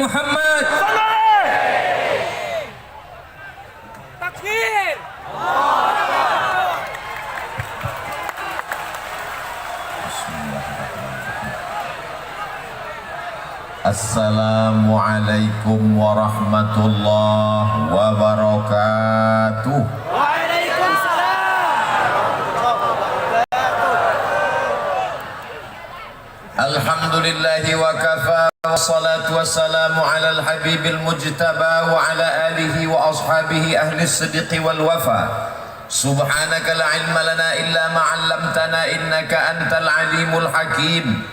Muhammad. Takbir. Assalamualaikum warahmatullahi wabarakatuh. Alhamdulillahi wa kafa wa salatu wassalamu ala al-habibil mujtaba wa ala alihi wa ashabihi ahli siddiqi wal wafa. Subhanaka la ilma lana illa ma 'allamtana innaka antal alimul hakim.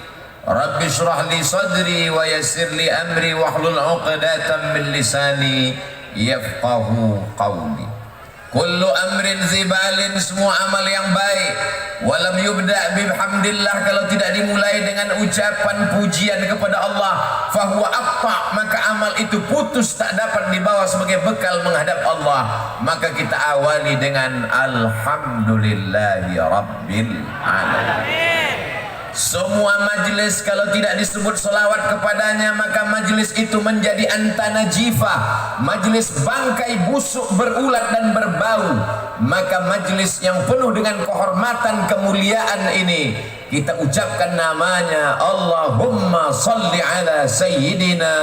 Rabbi shrah li sadri wa yassir li amri wahlul 'uqdatam min lisani yafqahu qawli. Kullu amrin zibalin, semua amal yang baik, walam yubda' bihamdillah, kalau tidak dimulai dengan ucapan pujian kepada Allah, fahuwa aqta', maka amal itu putus, tak dapat dibawa sebagai bekal menghadap Allah. Maka kita awali dengan alhamdulillahi rabbil alamin. Semua majlis kalau tidak disebut selawat kepadanya, maka majlis itu menjadi antana jifah, majlis bangkai busuk berulat dan berbau. Maka majlis yang penuh dengan kehormatan kemuliaan ini kita ucapkan namanya Allahumma salli ala sayyidina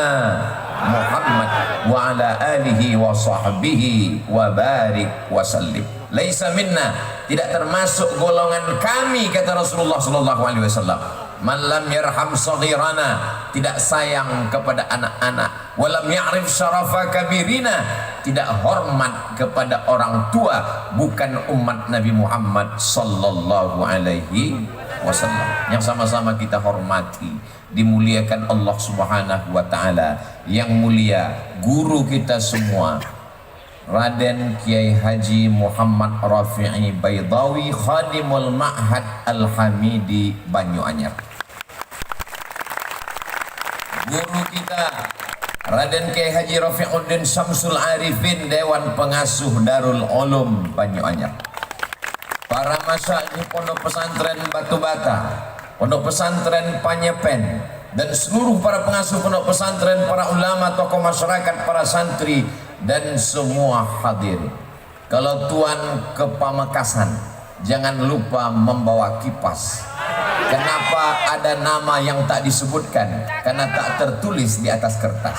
Muhammad wa ala alihi wa sahbihi wa barik wa sallim. Laisa minna, tidak termasuk golongan kami, kata Rasulullah sallallahu alaihi wasallam. Man lam yarham saghirana, tidak sayang kepada anak-anak. Walam ya'rif syarafa kabirina, tidak hormat kepada orang tua, bukan umat Nabi Muhammad sallallahu alaihi wasallam. Yang sama-sama kita hormati, dimuliakan Allah Subhanahu wa taala. Yang mulia guru kita semua, Raden Kiai Haji Muhammad Rafi'i Baydawi, Khadimul Ma'had Al-Hamidi Banyuanyar. Guru kita Raden Kiai Haji Rafi'uddin Syamsul Arifin, Dewan Pengasuh Darul Ulum Banyuanyar. Para masyayikh Pondok Pesantren Batu Bata, Pondok Pesantren Panyepen, dan seluruh para pengasuh pondok pesantren, para ulama, tokoh masyarakat, para santri, dan semua hadirin. Kalau tuan ke Pamekasan, jangan lupa membawa kipas. Kenapa ada nama yang tak disebutkan? Karena tak tertulis di atas kertas.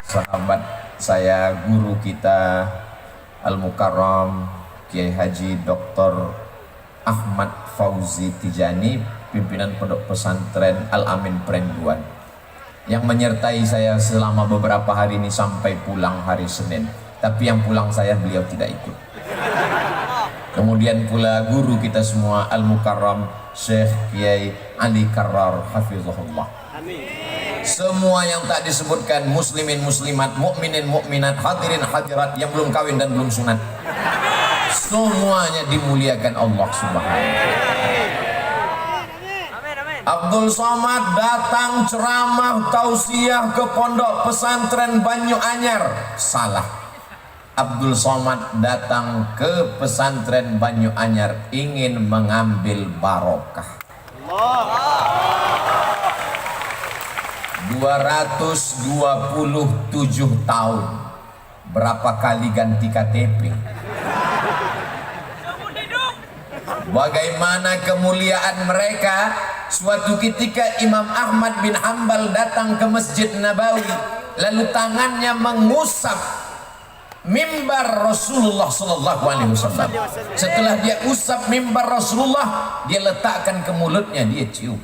Sahabat saya, guru kita Al-Mukarram Kiai Haji Dr. Ahmad Fauzi Tijani, pimpinan Pondok Pesantren Al-Amin Prenduan, yang menyertai saya selama beberapa hari ini sampai pulang hari Senin. Tapi yang pulang saya, beliau tidak ikut. Kemudian pula guru kita semua Al-Mukarram Syekh Kiai Ali Karrar Hafizahullah. Semua yang tak disebutkan, muslimin muslimat, mukminin mukminat, hadirin hadirat yang belum kawin dan belum sunat, semuanya dimuliakan Allah Subhanahu. Abdul Somad datang ceramah tausiah ke Pondok Pesantren Banyuanyar. Salah. Abdul Somad datang ke Pesantren Banyuanyar ingin mengambil barokah. 227 tahun. Berapa kali ganti KTP? Bagaimana kemuliaan mereka. Suatu ketika Imam Ahmad bin Hanbal datang ke Masjid Nabawi, lalu tangannya mengusap mimbar Rasulullah sallallahu alaihi wasallam. Setelah dia usap mimbar Rasulullah, dia letakkan ke mulutnya, dia cium.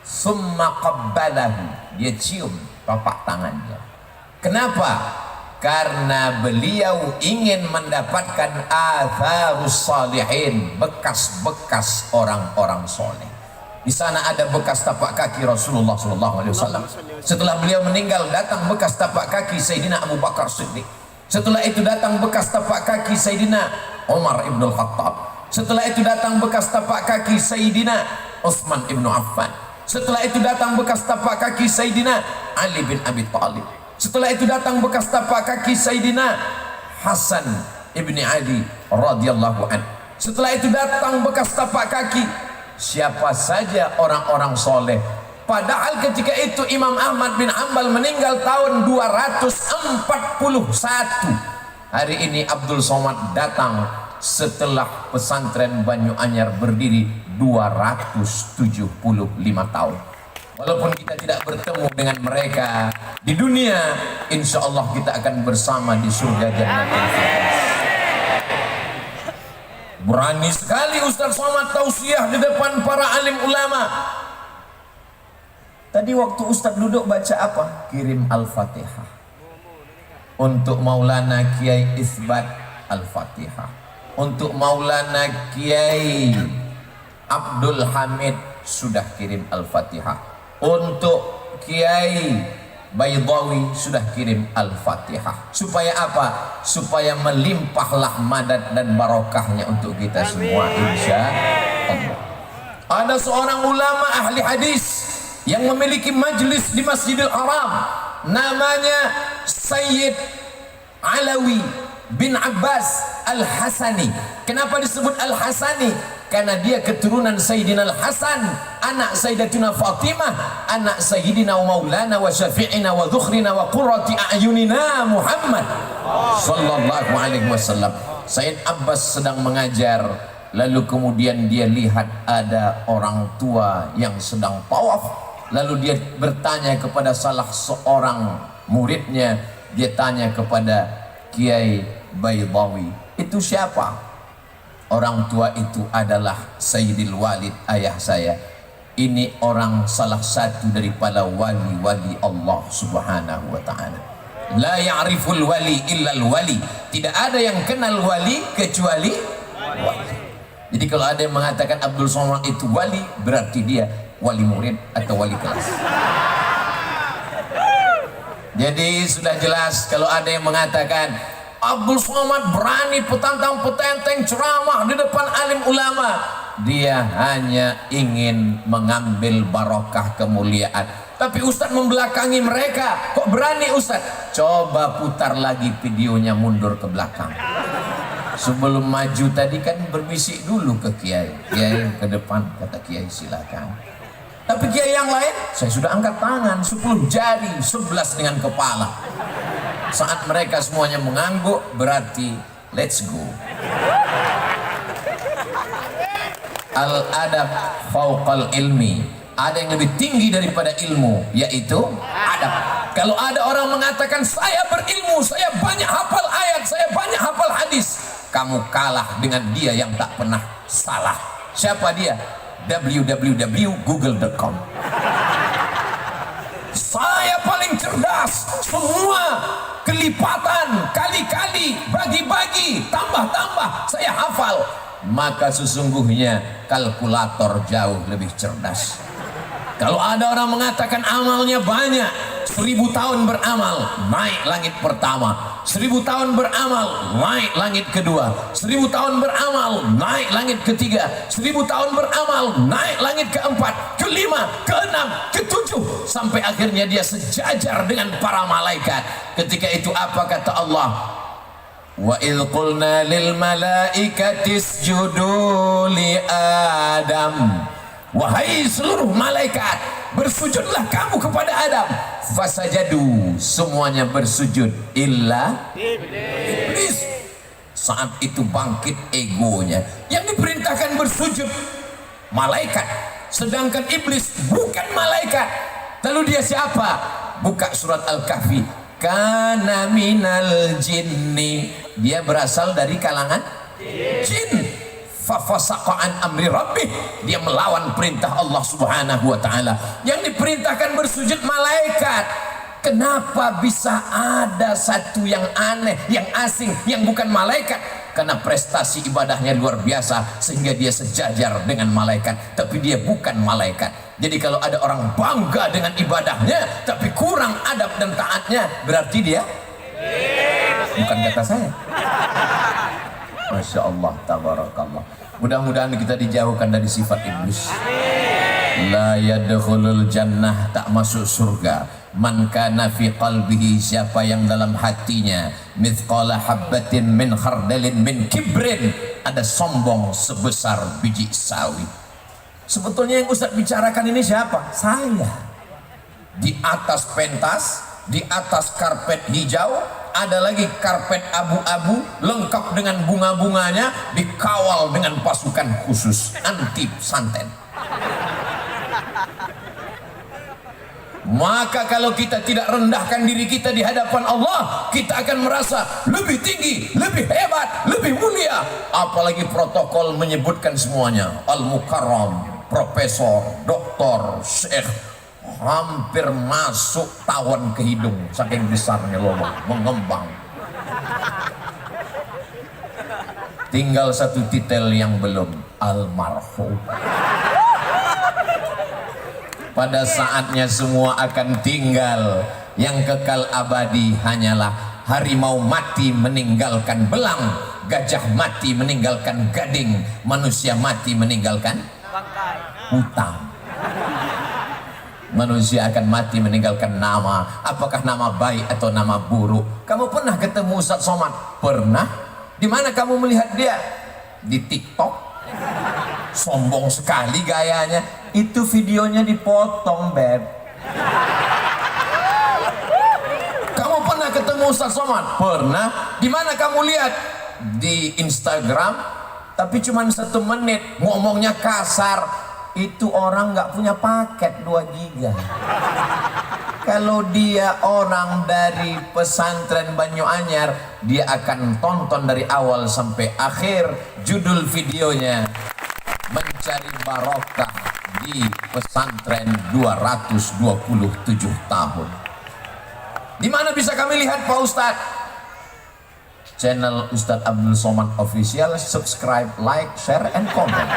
Summa qabbalahu, dia cium tapak tangannya. Kenapa? Karena beliau ingin mendapatkan atharus salihin, bekas-bekas orang-orang soleh. Di sana ada bekas tapak kaki Rasulullah sallallahu alaihi wasallam. Setelah beliau meninggal, datang bekas tapak kaki Sayyidina Abu Bakar Siddiq. Setelah itu datang bekas tapak kaki Sayyidina Umar ibn al-Khattab. Setelah itu datang bekas tapak kaki Sayyidina Utsman ibn Affan. Setelah itu datang bekas tapak kaki Sayyidina Ali bin Abi Thalib. Setelah itu datang bekas tapak kaki Sayyidina Hasan ibni Ali radhiyallahu an. Setelah itu datang bekas tapak kaki siapa saja orang-orang soleh. Padahal ketika itu Imam Ahmad bin Hanbal meninggal tahun 241. Hari ini Abdul Somad datang setelah pesantren Banyu Anyar berdiri 275 tahun. Walaupun kita tidak bertemu dengan mereka di dunia, insya Allah kita akan bersama di surga Jannatul Firdaus. Berani sekali Ustaz Somad tausiah di depan para alim ulama. Tadi waktu Ustaz duduk baca apa? Kirim Al-Fatihah. Untuk Maulana Kiai Isbat Al-Fatihah. Untuk Maulana Kiai Abdul Hamid sudah kirim Al-Fatihah. Untuk Kiai Baydawi sudah kirim Al-Fatihah. Supaya apa? Supaya melimpahlah madad dan barokahnya untuk kita semua, insya Allah. Ada seorang ulama ahli hadis yang memiliki majlis di Masjidil Haram, namanya Sayyid Alawi bin Abbas Al-Hasani. Kenapa disebut Al-Hasani? Karena dia keturunan Sayyidina Al-Hasan, anak Sayyidatina Fatimah, anak Sayyidina wa Maulana wa Syafi'ina wa Dhukhrina wa Qurrati A'yunina Muhammad sallallahu alaihi wasallam. Sayyid Abbas sedang mengajar, lalu kemudian dia lihat ada orang tua yang sedang tawaf. Lalu dia bertanya kepada salah seorang muridnya, dia tanya kepada Kiai Baydawi, itu siapa? Orang tua itu adalah Sayyidil Walid, ayah saya. Ini orang salah satu daripada wali-wali Allah subhanahu wa ta'ala. La ya'riful wali illal wali. Tidak ada yang kenal wali kecuali wali. Jadi kalau ada yang mengatakan Abdul Somad itu wali, berarti dia wali murid atau wali kelas. Jadi sudah jelas kalau ada yang mengatakan Abdul Somad berani petantang-petenteng ceramah di depan alim ulama, dia hanya ingin mengambil barokah kemuliaan. Tapi Ustadz membelakangi mereka. Kok berani Ustadz? Coba putar lagi videonya, mundur ke belakang. Sebelum maju tadi kan berbisik dulu ke Kiai. Kiai ke depan, kata Kiai silakan. Tapi Kiai yang lain, saya sudah angkat tangan 10 jari, 11 dengan kepala. Saat mereka semuanya mengangguk, berarti let's go. Al-adab fauqal ilmi. Ada yang lebih tinggi daripada ilmu, yaitu adab. Kalau ada orang mengatakan saya berilmu, saya banyak hafal ayat, saya banyak hafal hadis, kamu kalah dengan dia yang tak pernah salah. Siapa dia? www.google.com. Saya paling cerdas, semua kelipatan, kali-kali, bagi-bagi, tambah-tambah, saya hafal. Maka sesungguhnya kalkulator jauh lebih cerdas. Kalau ada orang mengatakan amalnya banyak, 1000 tahun beramal, naik langit pertama. 1000 tahun beramal, naik langit kedua. 1000 tahun beramal, naik langit ketiga. 1000 tahun beramal, naik langit keempat, kelima, keenam, ketujuh, sampai akhirnya dia sejajar dengan para malaikat. Ketika itu apa kata Allah? Wa idh qulna lil malaikati isjudu li Adam. Wahai seluruh malaikat, bersujudlah kamu kepada Adam. Fasajadu, semuanya bersujud illa iblis. Saat itu bangkit egonya. Yang diperintahkan bersujud malaikat, sedangkan iblis bukan malaikat. Lalu dia siapa? Buka surat Al-Kahfi. Kana minal jinni. Dia berasal dari kalangan jin. Fafasaqa an amri rabbih, dia melawan perintah Allah subhanahu wa ta'ala. Yang diperintahkan bersujud malaikat. Kenapa bisa ada satu yang aneh, yang asing, yang bukan malaikat? Karena prestasi ibadahnya luar biasa sehingga dia sejajar dengan malaikat, tapi dia bukan malaikat. Jadi kalau ada orang bangga dengan ibadahnya tapi kurang adab dan taatnya, berarti dia bukan kata saya. Masya Allah, tabarakallah. Mudah-mudahan kita dijauhkan dari sifat iblis. La yadkhulul jannah, tak masuk surga. Man kana fi qalbihi, siapa yang dalam hatinya mithqala habbatin min khardalin min kibrin, ada sombong sebesar biji sawi. Sebetulnya yang Ustadz bicarakan ini siapa? Saya. Di atas pentas, di atas karpet hijau, ada lagi karpet abu-abu lengkap dengan bunga-bunganya, dikawal dengan pasukan khusus anti santet. Maka kalau kita tidak rendahkan diri kita di hadapan Allah, kita akan merasa lebih tinggi, lebih hebat, lebih mulia. Apalagi protokol menyebutkan semuanya, Al-Mukarram, Profesor, Doktor, Syekh, hampir masuk tawon ke hidung, saking besarnya lubang, mengembang. Tinggal satu titel yang belum, almarhum. Pada saatnya semua akan tinggal, yang kekal abadi hanyalah harimau mati meninggalkan belang, gajah mati meninggalkan gading, manusia mati meninggalkan hutang. Manusia akan mati meninggalkan nama, apakah nama baik atau nama buruk. Kamu pernah ketemu Ustaz Somad? Pernah. Di mana kamu melihat dia? Di TikTok. Sombong sekali gayanya. Itu videonya dipotong, Beb. Kamu pernah ketemu Ustaz Somad? Pernah. Di mana kamu lihat? Di Instagram. Tapi cuma 1 menit, ngomongnya kasar. Itu orang nggak punya paket 2 giga. Kalau dia orang dari pesantren Banyu-Anyar, dia akan tonton dari awal sampai akhir. Judul videonya, mencari barokah di pesantren 227 tahun. Di mana bisa kami lihat Pak Ustadz? Channel Ustadz Abdul Somad Official. Subscribe, like, share, and comment.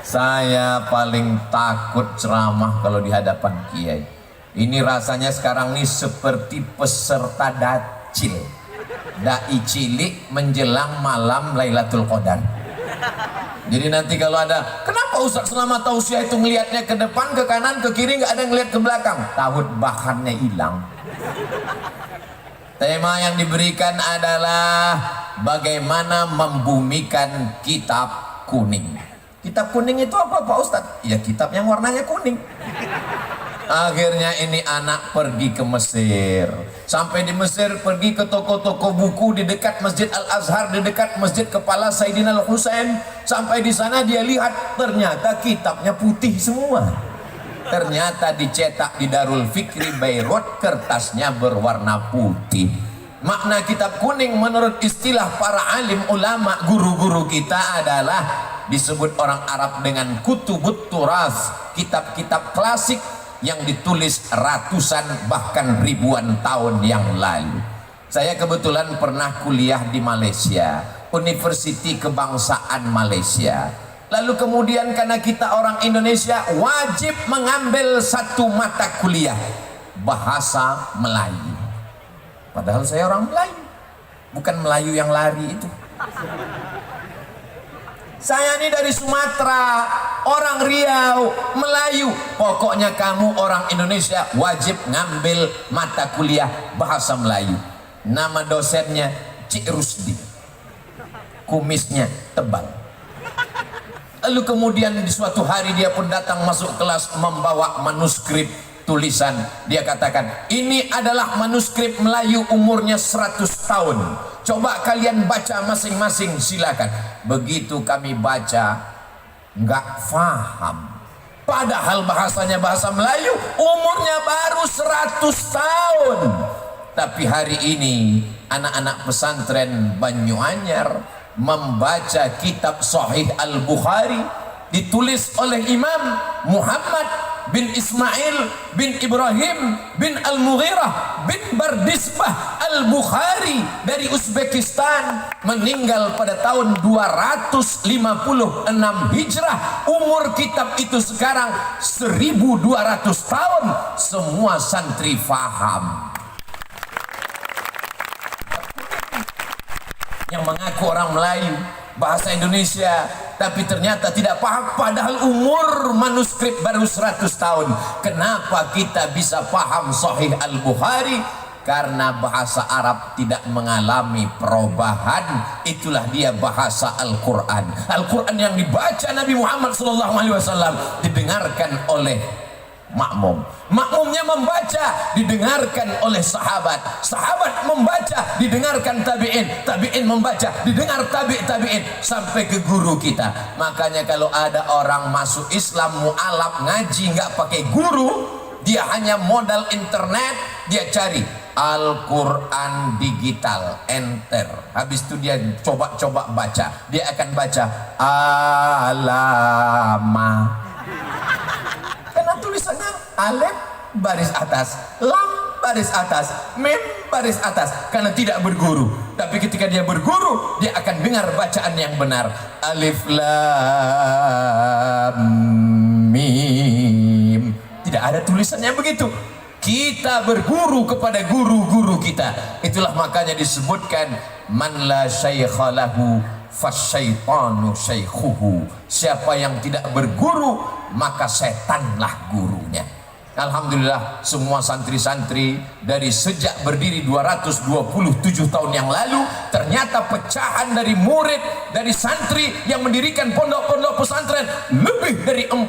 Saya paling takut ceramah kalau di hadapan kiai. Ini rasanya sekarang nih seperti peserta dacil, dai cilik menjelang malam Lailatul Qadar. Jadi nanti kalau ada, kenapa Ustaz selama tausiah itu ngelihatnya ke depan, ke kanan, ke kiri, nggak ada ngelihat ke belakang? Takut bahannya hilang. Tema yang diberikan adalah bagaimana membumikan kitab kuning. Kitab kuning itu apa Pak Ustadz? Ya kitab yang warnanya kuning. Akhirnya ini anak pergi ke Mesir. Sampai di Mesir pergi ke toko-toko buku di dekat Masjid Al-Azhar, di dekat Masjid Kepala Sayyidina Al-Husain. Sampai di sana dia lihat ternyata kitabnya putih semua. Ternyata dicetak di Darul Fikri Beirut, kertasnya berwarna putih. Makna kitab kuning menurut istilah para alim ulama, guru-guru kita adalah disebut orang Arab dengan kutubut turas, kitab-kitab klasik yang ditulis ratusan bahkan ribuan tahun yang lalu. Saya kebetulan pernah kuliah di Malaysia, Universiti Kebangsaan Malaysia. Lalu kemudian karena kita orang Indonesia wajib mengambil satu mata kuliah bahasa Melayu. Padahal saya orang Melayu, bukan Melayu yang lari itu. Saya ini dari Sumatera, orang Riau, Melayu. Pokoknya kamu orang Indonesia wajib ngambil mata kuliah bahasa Melayu. Nama dosennya Cik Rusdi. Kumisnya tebal. Lalu kemudian di suatu hari dia pun datang masuk kelas membawa manuskrip tulisan. Dia katakan, ini adalah manuskrip Melayu umurnya 100 tahun. Coba kalian baca masing-masing, silakan. Begitu kami baca, nggak paham. Padahal bahasanya bahasa Melayu, umurnya baru 100 tahun. Tapi hari ini anak-anak pesantren Banyu-Anyar membaca kitab Sahih Al-Bukhari, ditulis oleh Imam Muhammad bin Ismail bin Ibrahim bin Al-Mughirah bin Bardisbah Al-Bukhari dari Uzbekistan, meninggal pada tahun 256 Hijrah. Umur kitab itu sekarang 1200 tahun. Semua santri faham. Yang mengaku orang Melayu, bahasa Indonesia, tapi ternyata tidak paham, padahal umur manuskrip baru 100 tahun. Kenapa kita bisa paham Sahih Al-Bukhari? Karena bahasa Arab tidak mengalami perubahan, itulah dia bahasa Al-Quran. Al-Quran yang dibaca Nabi Muhammad SAW didengarkan oleh makmum, makmumnya membaca didengarkan oleh sahabat, sahabat membaca didengarkan tabi'in, tabi'in membaca didengar tabi'in sampai ke guru kita. Makanya kalau ada orang masuk Islam mu'alaf ngaji nggak pakai guru, dia hanya modal internet, dia cari Al-Quran digital, enter, habis itu dia coba-coba baca, dia akan baca alama, karena tulisannya alif baris atas, lam baris atas, mim baris atas, karena tidak berguru. Tapi ketika dia berguru, dia akan dengar bacaan yang benar, alif lam mim, tidak ada tulisannya begitu. Kita berguru kepada guru-guru kita. Itulah makanya disebutkan man la syaikha lahu fasyaitanu syaikhuhu. Siapa yang tidak berguru maka setanlah gurunya. Alhamdulillah semua santri-santri dari sejak berdiri 227 tahun yang lalu, ternyata pecahan dari murid, dari santri yang mendirikan pondok-pondok pesantren, lebih dari 400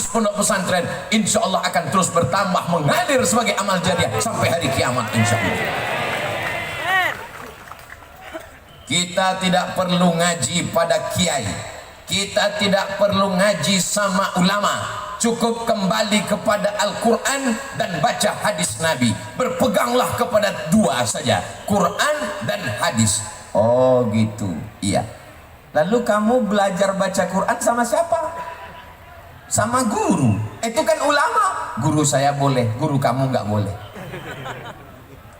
pondok pesantren, insya Allah akan terus bertambah mengalir sebagai amal jariah sampai hari kiamat insya Allah. Kita tidak perlu ngaji pada kiai, kita tidak perlu ngaji sama ulama, cukup kembali kepada Al-Quran dan baca hadis Nabi. Berpeganglah kepada dua saja, Quran dan hadis. Oh gitu, iya. Lalu kamu belajar baca Quran sama siapa? Sama guru. Itu kan ulama. Guru saya boleh, guru kamu nggak boleh.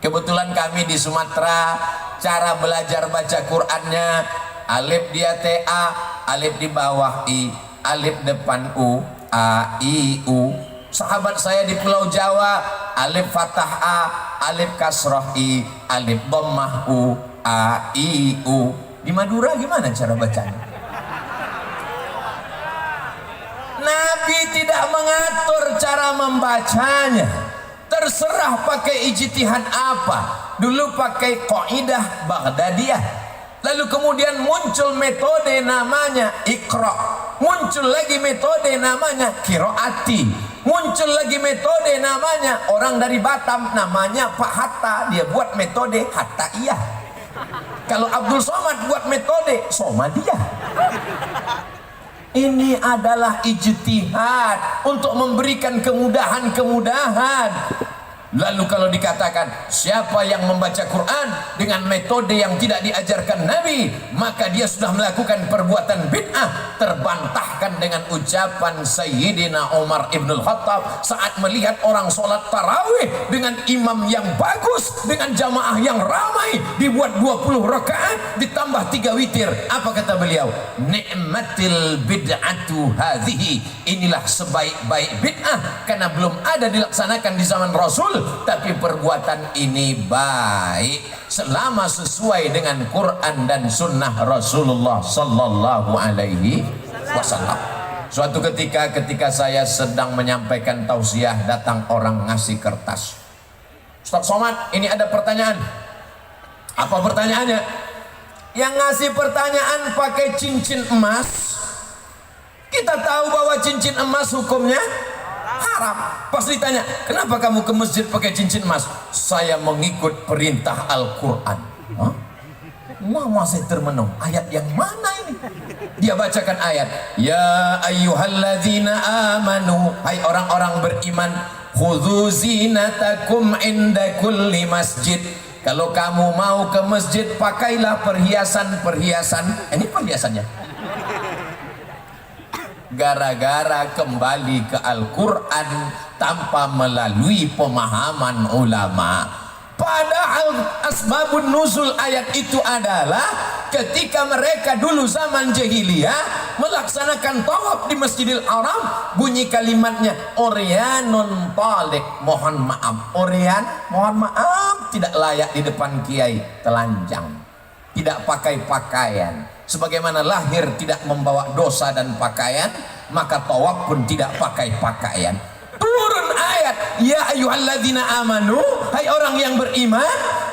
Kebetulan kami di Sumatera, cara belajar baca Qurannya, alif di TA, alif di bawah I, alif depan U, A, I, U. Sahabat saya di Pulau Jawa, alif fathah A, alif kasroh I, alif dhammah U, A, I, U. Di Madura gimana cara bacanya? Nabi tidak mengatur cara membacanya. Terserah pakai ijtihad apa. Dulu pakai qaidah Baghdadiyah. Lalu kemudian muncul metode namanya Iqra. Muncul lagi metode namanya Qiraati. Muncul lagi metode namanya orang dari Batam namanya Pak Hatta, dia buat metode Hattaiyah. Kalau Abdul Somad buat metode Somadiyah. Ini adalah ijtihad untuk memberikan kemudahan-kemudahan. Lalu kalau dikatakan siapa yang membaca Quran dengan metode yang tidak diajarkan Nabi, maka dia sudah melakukan perbuatan bid'ah. Terbantahkan dengan ucapan Sayyidina Umar Ibn Khattab saat melihat orang sholat tarawih dengan imam yang bagus, dengan jamaah yang ramai, dibuat 20 rakaat ditambah 3 witir. Apa kata beliau? Ni'matil bid'atu hadhihi. Inilah sebaik-baik bid'ah, karena belum ada dilaksanakan di zaman Rasul. Tapi perbuatan ini baik selama sesuai dengan Quran dan Sunnah Rasulullah Sallallahu Alaihi Wasallam. Suatu ketika saya sedang menyampaikan tausiah, datang orang ngasih kertas. Ustaz Somad, ini ada pertanyaan. Apa pertanyaannya? Yang ngasih pertanyaan pakai cincin emas. Kita tahu bahwa cincin emas hukumnya haram. Pas ditanya, kenapa kamu ke masjid pakai cincin emas? Saya mengikut perintah Al-Quran. Lama saya termenung, ayat yang mana ini? Dia bacakan ayat, ya ayyuhalladzina amanu, hai orang-orang beriman, khudzu zinatakum inda kulli masjid. Kalau kamu mau ke masjid, pakailah perhiasan-perhiasan. Ini perhiasannya. Gara-gara kembali ke Al-Quran tanpa melalui pemahaman ulama. Padahal asbabun nuzul ayat itu adalah ketika mereka dulu zaman jahiliyah melaksanakan tawaf di Masjidil Haram, bunyi kalimatnya Oryanun talik, mohon maaf. Oryan, mohon maaf, tidak layak di depan kiai, telanjang, tidak pakai pakaian. Sebagaimana lahir tidak membawa dosa dan pakaian, maka tawaf pun tidak pakai pakaian. Turun ayat, ya ayyuhalladzina amanu, hai orang yang beriman,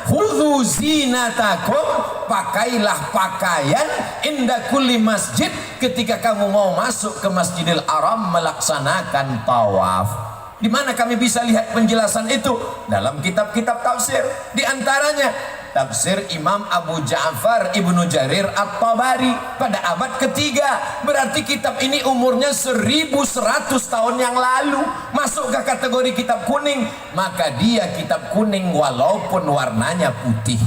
khudzu zinatakum, pakailah pakaian inda kulli masjid, ketika kamu mau masuk ke Masjidil Haram melaksanakan tawaf. Di mana kami bisa lihat penjelasan itu? Dalam kitab-kitab tafsir. Di antaranya tafsir Imam Abu Ja'far Ibnu Jarir At-Tabari pada abad ketiga. Berarti kitab ini umurnya 1100 tahun yang lalu. Masuk ke kategori kitab kuning. Maka dia kitab kuning walaupun warnanya putih.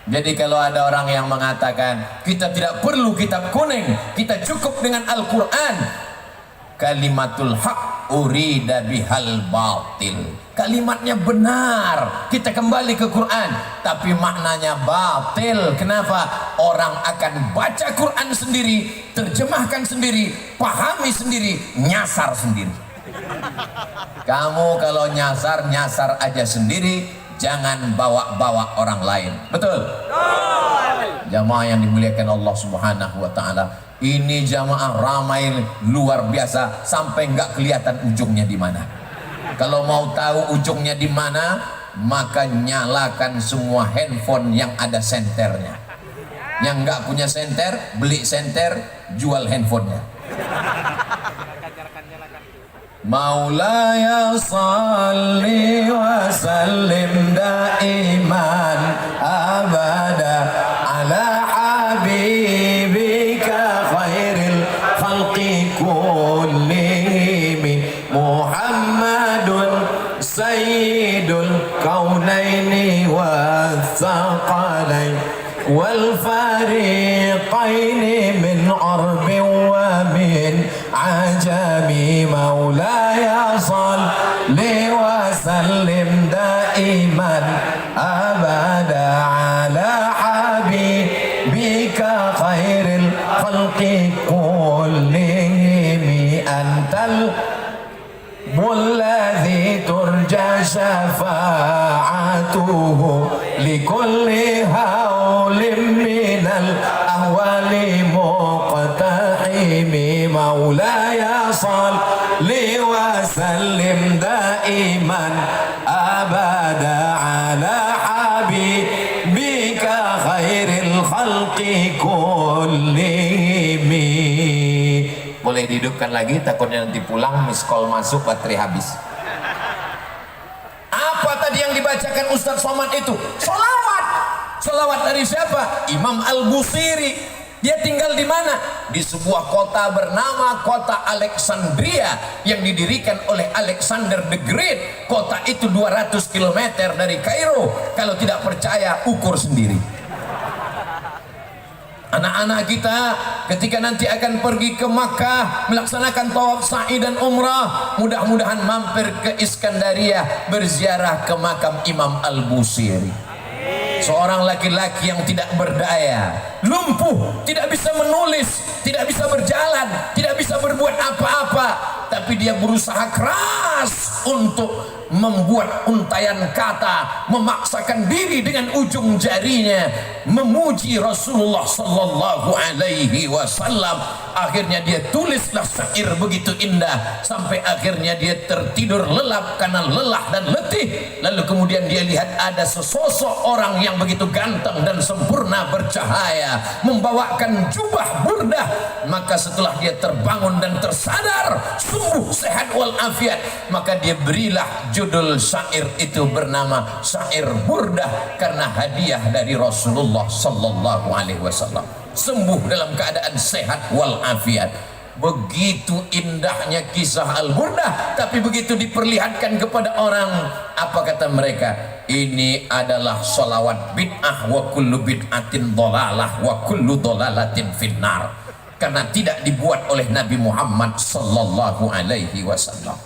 Jadi kalau ada orang yang mengatakan kita tidak perlu kitab kuning, kita cukup dengan Al-Quran, kalimatul haq urida bihal batil, kalimatnya benar, kita kembali ke Quran, tapi maknanya batil. Kenapa? Orang akan baca Quran sendiri, terjemahkan sendiri, pahami sendiri, nyasar sendiri. Kamu kalau nyasar, nyasar aja sendiri, jangan bawa-bawa orang lain. Betul? Jamaah yang dimuliakan Allah Subhanahu wa ta'ala, ini jamaah ramai luar biasa sampai nggak kelihatan ujungnya di mana. Kalau mau tahu ujungnya di mana, maka nyalakan semua handphone yang ada senternya. Yang nggak punya senter, beli senter, jual handphonenya. Maulaya salli wa sallim daiman abada ala habibika khairil khalqi kullihim Muhammadun sayyidul kaunaini wa thaqalain wal fariqaini min arbin wa min ajami. Maulaya salli wa sallim daiman abada ala habibika khairil khalqi kullihim antal mulladhi turja syafa'atuhu likulli hawlim minal ahwali muqtahimi. Maulaya salli wa sallim daiman abada ala habibika khairil khalqi kullihimi. Boleh dihidupkan lagi, takutnya nanti pulang miss call masuk, baterai habis. Apa tadi yang dibacakan Ustadz Somad itu? Salawat. Salawat dari siapa? Imam Al-Busiri. Dia tinggal di mana? Di sebuah kota bernama kota Alexandria yang didirikan oleh Alexander the Great. Kota itu 200 km dari Kairo. Kalau tidak percaya, ukur sendiri. Anak-anak kita ketika nanti akan pergi ke Makkah melaksanakan tawaf sa'i dan umrah, mudah-mudahan mampir ke Iskandaria berziarah ke makam Imam Al-Busiri. Seorang laki-laki yang tidak berdaya, lumpuh, tidak bisa menulis, tidak bisa berjalan, tidak bisa berbuat apa-apa, tapi dia berusaha keras untuk membuat untayan kata, memaksakan diri dengan ujung jarinya memuji Rasulullah sallallahu alaihi wasallam. Akhirnya dia tulislah syair begitu indah sampai akhirnya dia tertidur lelap karena lelah dan letih. Lalu kemudian dia lihat ada sesosok orang yang begitu ganteng dan sempurna bercahaya membawakan jubah burdah. Maka setelah dia terbangun dan tersadar, sembuh sehat walafiat, maka dia berilah judul syair itu bernama syair burdah karena hadiah dari Rasulullah sallallahu alaihi wasallam. Sembuh dalam keadaan sehat walafiat. Begitu indahnya kisah Al-Burdah, tapi begitu diperlihatkan kepada orang, apa kata mereka? Ini adalah sholawat bid'ah, wa kullu bid'atin dhalalah wa kullu dhalalatin finnar. Karena tidak dibuat oleh Nabi Muhammad sallallahu alaihi wasallam.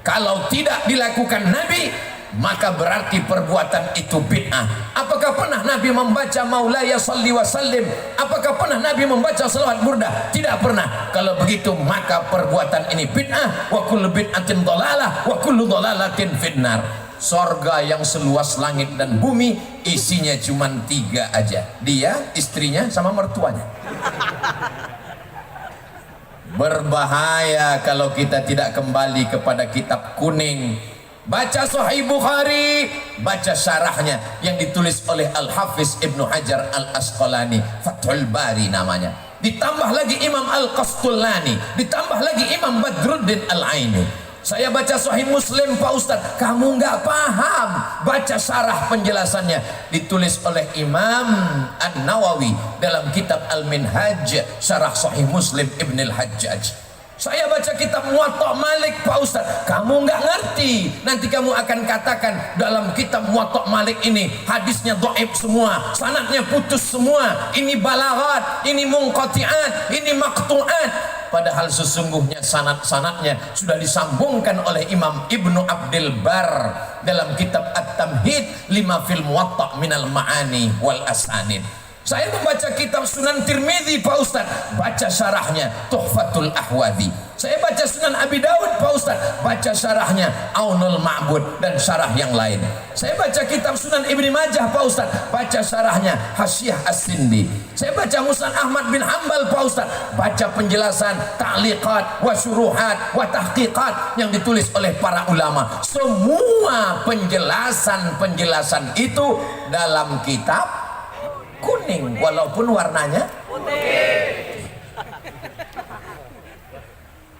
Kalau tidak dilakukan Nabi, maka berarti perbuatan itu bid'ah. Apakah pernah Nabi membaca Maulaya salli wa sallim? Apakah pernah Nabi membaca salawat burdah? Tidak pernah. Kalau begitu maka perbuatan ini bid'ah. Wa kullu bid'atin dhalalah wa kullu dhalalatin finnar. Sorga yang seluas langit dan bumi isinya cuma 3 aja. Dia, istrinya, sama mertuanya. Berbahaya kalau kita tidak kembali kepada kitab kuning. Baca Sahih Bukhari, baca syarahnya yang ditulis oleh Al-Hafiz Ibnu Hajar Al-Asqalani, Fathul Bari namanya. Ditambah lagi Imam Al-Qastullani, ditambah lagi Imam Badruddin Al-Aini. Saya baca Sahih Muslim, Pak Ustadz, kamu nggak paham. Baca syarah penjelasannya, ditulis oleh Imam An-Nawawi dalam kitab Al-Minhaj, syarah Sahih Muslim Ibn Al-Hajjaj. Saya baca kitab Muwatta Malik, Pak Ustadz, kamu nggak ngerti. Nanti kamu akan katakan dalam kitab Muwatta Malik ini hadisnya dhaif semua, sanadnya putus semua, ini balaghat, ini munqati'at, ini maqtu'at. Padahal sesungguhnya sanad-sanadnya sudah disambungkan oleh Imam Ibnu Abdul Bar dalam kitab At-Tamhid lima fil Muwatta minal ma'ani wal asanid. Saya membaca kitab Sunan Tirmidzi, Pak Ustadz, baca syarahnya Tuhfatul Ahwadhi. Saya baca Sunan Abi Dawud, Pak Ustadz, baca syarahnya Aunul Ma'bud dan syarah yang lain. Saya baca kitab Sunan Ibni Majah, Pak Ustadz, baca syarahnya Hasyiah As-Sindi. Saya baca Musnad Ahmad bin Hanbal, Pak Ustadz, baca penjelasan ta'liqat wa syuruhat wa tahqiqat yang ditulis oleh para ulama. Semua penjelasan itu dalam kitab kuning, walaupun warnanya putih.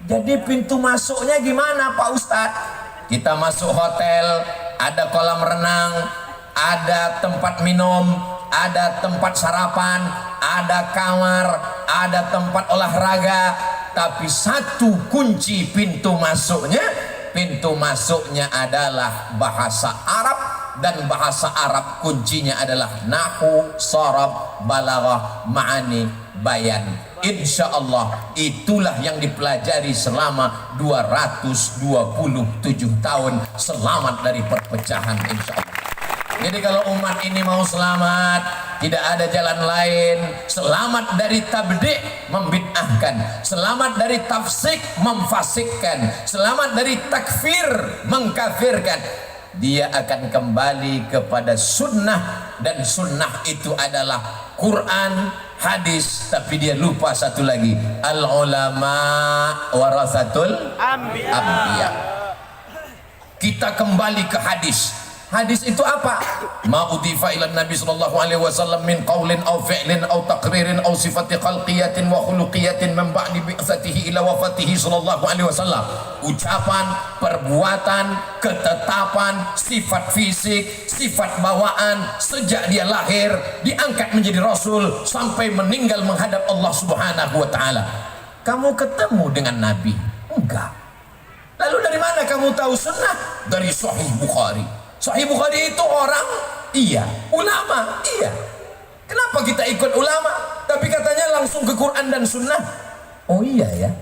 Jadi pintu masuknya gimana, Pak Ustadz? Kita masuk hotel, ada kolam renang, ada tempat minum, ada tempat sarapan, ada kamar, ada tempat olahraga. Tapi satu kunci pintu masuknya adalah bahasa Arab. Dan bahasa Arab kuncinya adalah nahu, sarab, balaghah, ma'ani, bayan. Insya Allah itulah yang dipelajari selama 227 tahun. Selamat dari perpecahan, insya Allah. Jadi kalau umat ini mau selamat, tidak ada jalan lain. Selamat dari tabdi' membid'ahkan, selamat dari tafsik memfasikkan, selamat dari takfir mengkafirkan. Dia akan kembali kepada sunnah, dan sunnah itu adalah Quran, hadis. Tapi dia lupa satu lagi, al ulama warasatul anbiya. Kita kembali ke hadis. Hadis itu apa? Ma udhifa ila Nabi sallallahu alaihi wasallam min qaulin aw fi'lin aw taqririn aw sifati khalqiyatin wa khuluqiyatin min ba'di bi'tsatihi ila wafatihi sallallahu alaihi wasallam. Ucapan, perbuatan, ketetapan, sifat fisik, sifat bawaan sejak dia lahir, diangkat menjadi rasul sampai meninggal menghadap Allah Subhanahu wa taala. Kamu ketemu dengan Nabi? Enggak. Lalu dari mana kamu tahu sunnah? Dari Sahih Bukhari. Sahih Bukhari itu orang? Iya. Ulama? Iya. Kenapa kita ikut ulama? Tapi katanya langsung ke Quran dan sunnah. Oh iya ya.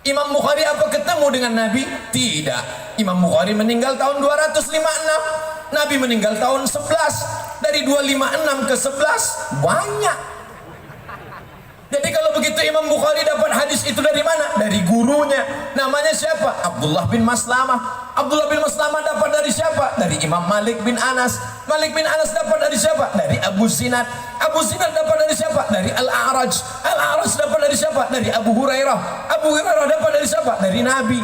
Imam Bukhari apa ketemu dengan Nabi? Tidak. Imam Bukhari meninggal tahun 256. Nabi meninggal tahun 11. Dari 256 ke 11 banyak. Jadi kalau begitu Imam Bukhari dapat hadis itu dari mana? Dari gurunya. Namanya siapa? Abdullah bin Maslamah. Abdullah bin Maslamah dapat dari siapa? Dari Imam Malik bin Anas. Malik bin Anas dapat dari siapa? Dari Abu Zinad. Abu Zinad dapat dari siapa? Dari Al-A'raj. Al-A'raj dapat dari siapa? Dari Abu Hurairah. Abu Hurairah dapat dari siapa? Dari Nabi.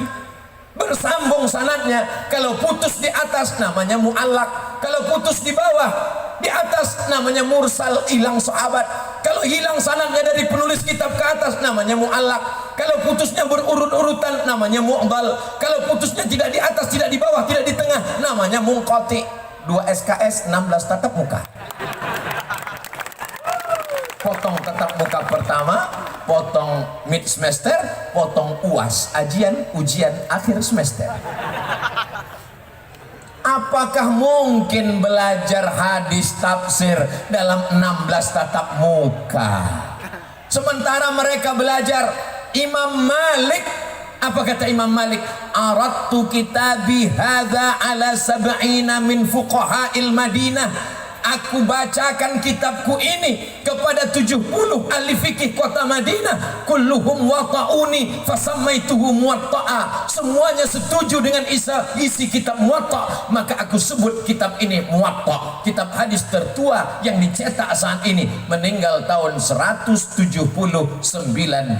Bersambung sanadnya. Kalau putus di atas namanya mu'allaq. Kalau putus di bawah di atas namanya mursal, hilang sahabat. Kalau hilang sanadnya dari penulis kitab ke atas namanya mu'allaq. Kalau putusnya berurut-urutan namanya mu'dal. Kalau putusnya tidak di atas, tidak di bawah, tidak di tengah namanya munqati. 2 SKS 16 tatap muka. Potong tatap muka pertama, potong mid semester, potong UAS, ujian akhir semester. Apakah mungkin belajar hadis tafsir dalam 16 tatap muka? Sementara mereka belajar Imam Malik. Apa kata Imam Malik? Aradtu kitabi hadza ala sab'ina min fuqaha'il Madinah. Aku bacakan kitabku ini kepada 70 ahli fikih kota Madinah. Kulluhum wata'uni fasammaituhu muwatta'a. Semuanya setuju dengan isi kitab Muwatta, maka aku sebut kitab ini Muwatta. Kitab hadis tertua yang dicetak saat ini, meninggal tahun 179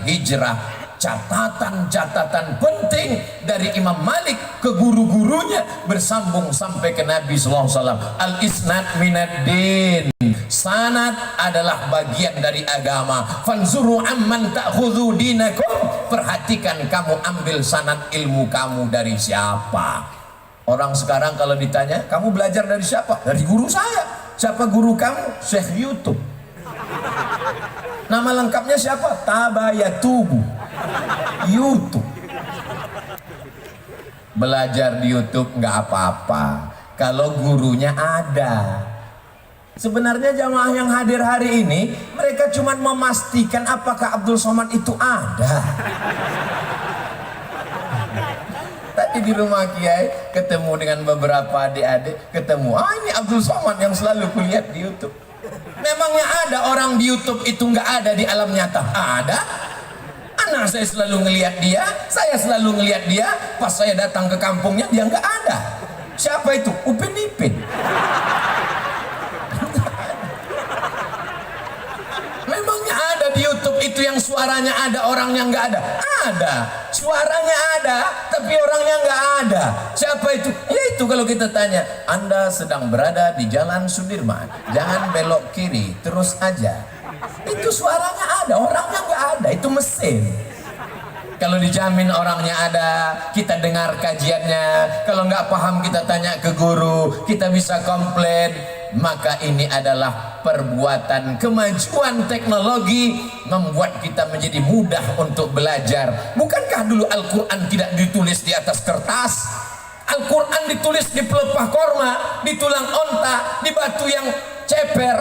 Hijrah. catatan-catatan penting dari Imam Malik ke guru-gurunya bersambung sampai ke Nabi sallallahu alaihi wasallam. Al-isnad minad-din. Sanad adalah bagian dari agama. Fanzuru amman ta'khudhu dinakum. Perhatikan kamu ambil sanad ilmu kamu dari siapa. Orang sekarang kalau ditanya, kamu belajar dari siapa? Dari guru saya. Siapa guru kamu? Syekh YouTube. Nama lengkapnya siapa? Tabayatubu. YouTube. Belajar di YouTube nggak apa-apa kalau gurunya ada. Sebenarnya jamaah yang hadir hari ini mereka cuma memastikan apakah Abdul Somad itu ada. Tadi di rumah Kiai ketemu dengan beberapa adik-adik, ketemu, ini Abdul Somad yang selalu kulihat di YouTube. Memangnya ada orang di YouTube itu nggak ada di alam nyata? Ada. Anak saya selalu ngelihat dia, saya selalu ngelihat dia. Pas saya datang ke kampungnya dia nggak ada. Siapa itu? Upin Ipin. Memangnya ada di YouTube itu yang suaranya ada, orangnya nggak ada? Ada. Suaranya ada, tapi orangnya nggak ada. Siapa itu? Ya itu kalau kita tanya, Anda sedang berada di Jalan Sudirman, jangan belok kiri, terus aja. Itu suaranya ada, orangnya nggak ada. Itu mesin. Kalau dijamin orangnya ada, kita dengar kajiannya. Kalau nggak paham kita tanya ke guru, kita bisa komplain. Maka ini adalah perbuatan kemajuan teknologi membuat kita menjadi mudah untuk belajar. Bukankah dulu Al-Quran tidak ditulis di atas kertas? Al-Quran ditulis di pelepah korma, di tulang onta, di batu yang ceper.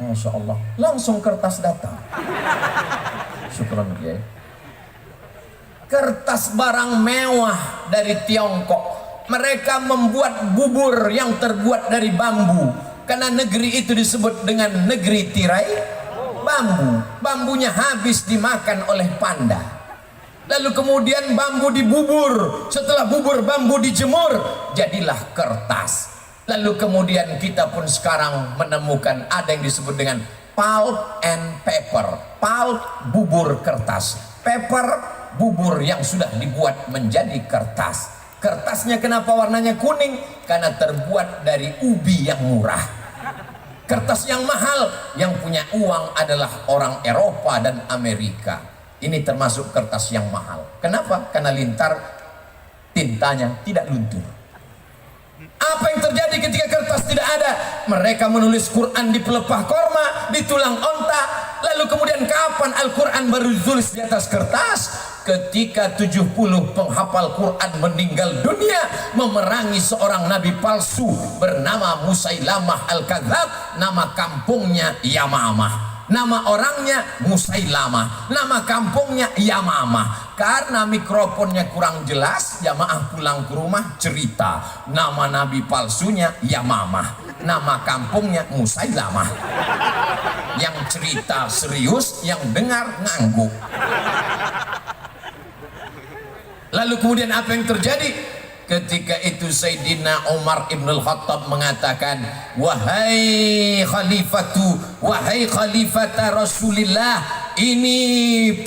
Masya Allah, langsung kertas datang. Syukran ya. Kertas barang mewah dari Tiongkok. Mereka membuat bubur yang terbuat dari bambu. Karena negeri itu disebut dengan negeri tirai bambu. Bambunya habis dimakan oleh panda. Lalu kemudian bambu dibubur. Setelah bubur bambu dijemur, jadilah kertas. Lalu kemudian kita pun sekarang menemukan ada yang disebut dengan pulp and paper. Pulp, bubur kertas. Paper, bubur yang sudah dibuat menjadi kertas. Kertasnya kenapa warnanya kuning? Karena terbuat dari ubi yang murah. Kertas yang mahal, yang punya uang adalah orang Eropa dan Amerika. Ini termasuk kertas yang mahal. Kenapa? Karena lintar tintanya tidak luntur. Apa yang terjadi ketika kertas tidak ada? Mereka menulis Quran di pelepah korma, di tulang onta. Lalu kemudian kapan Al-Quran baru ditulis di atas kertas? Ketika 70 penghafal Quran meninggal dunia memerangi seorang nabi palsu bernama Musailamah Al-Kadzab. Nama kampungnya Yamamah, nama orangnya Musailamah, nama kampungnya Yamamah. Karena mikrofonnya kurang jelas, jamaah pulang ke rumah cerita nama nabi palsunya Yamamah, nama kampungnya Musailamah. Yang cerita serius, yang dengar ngangguk. Lalu kemudian apa yang terjadi? Ketika itu Sayyidina Umar ibn al-Khattab mengatakan, wahai khalifata Rasulillah, ini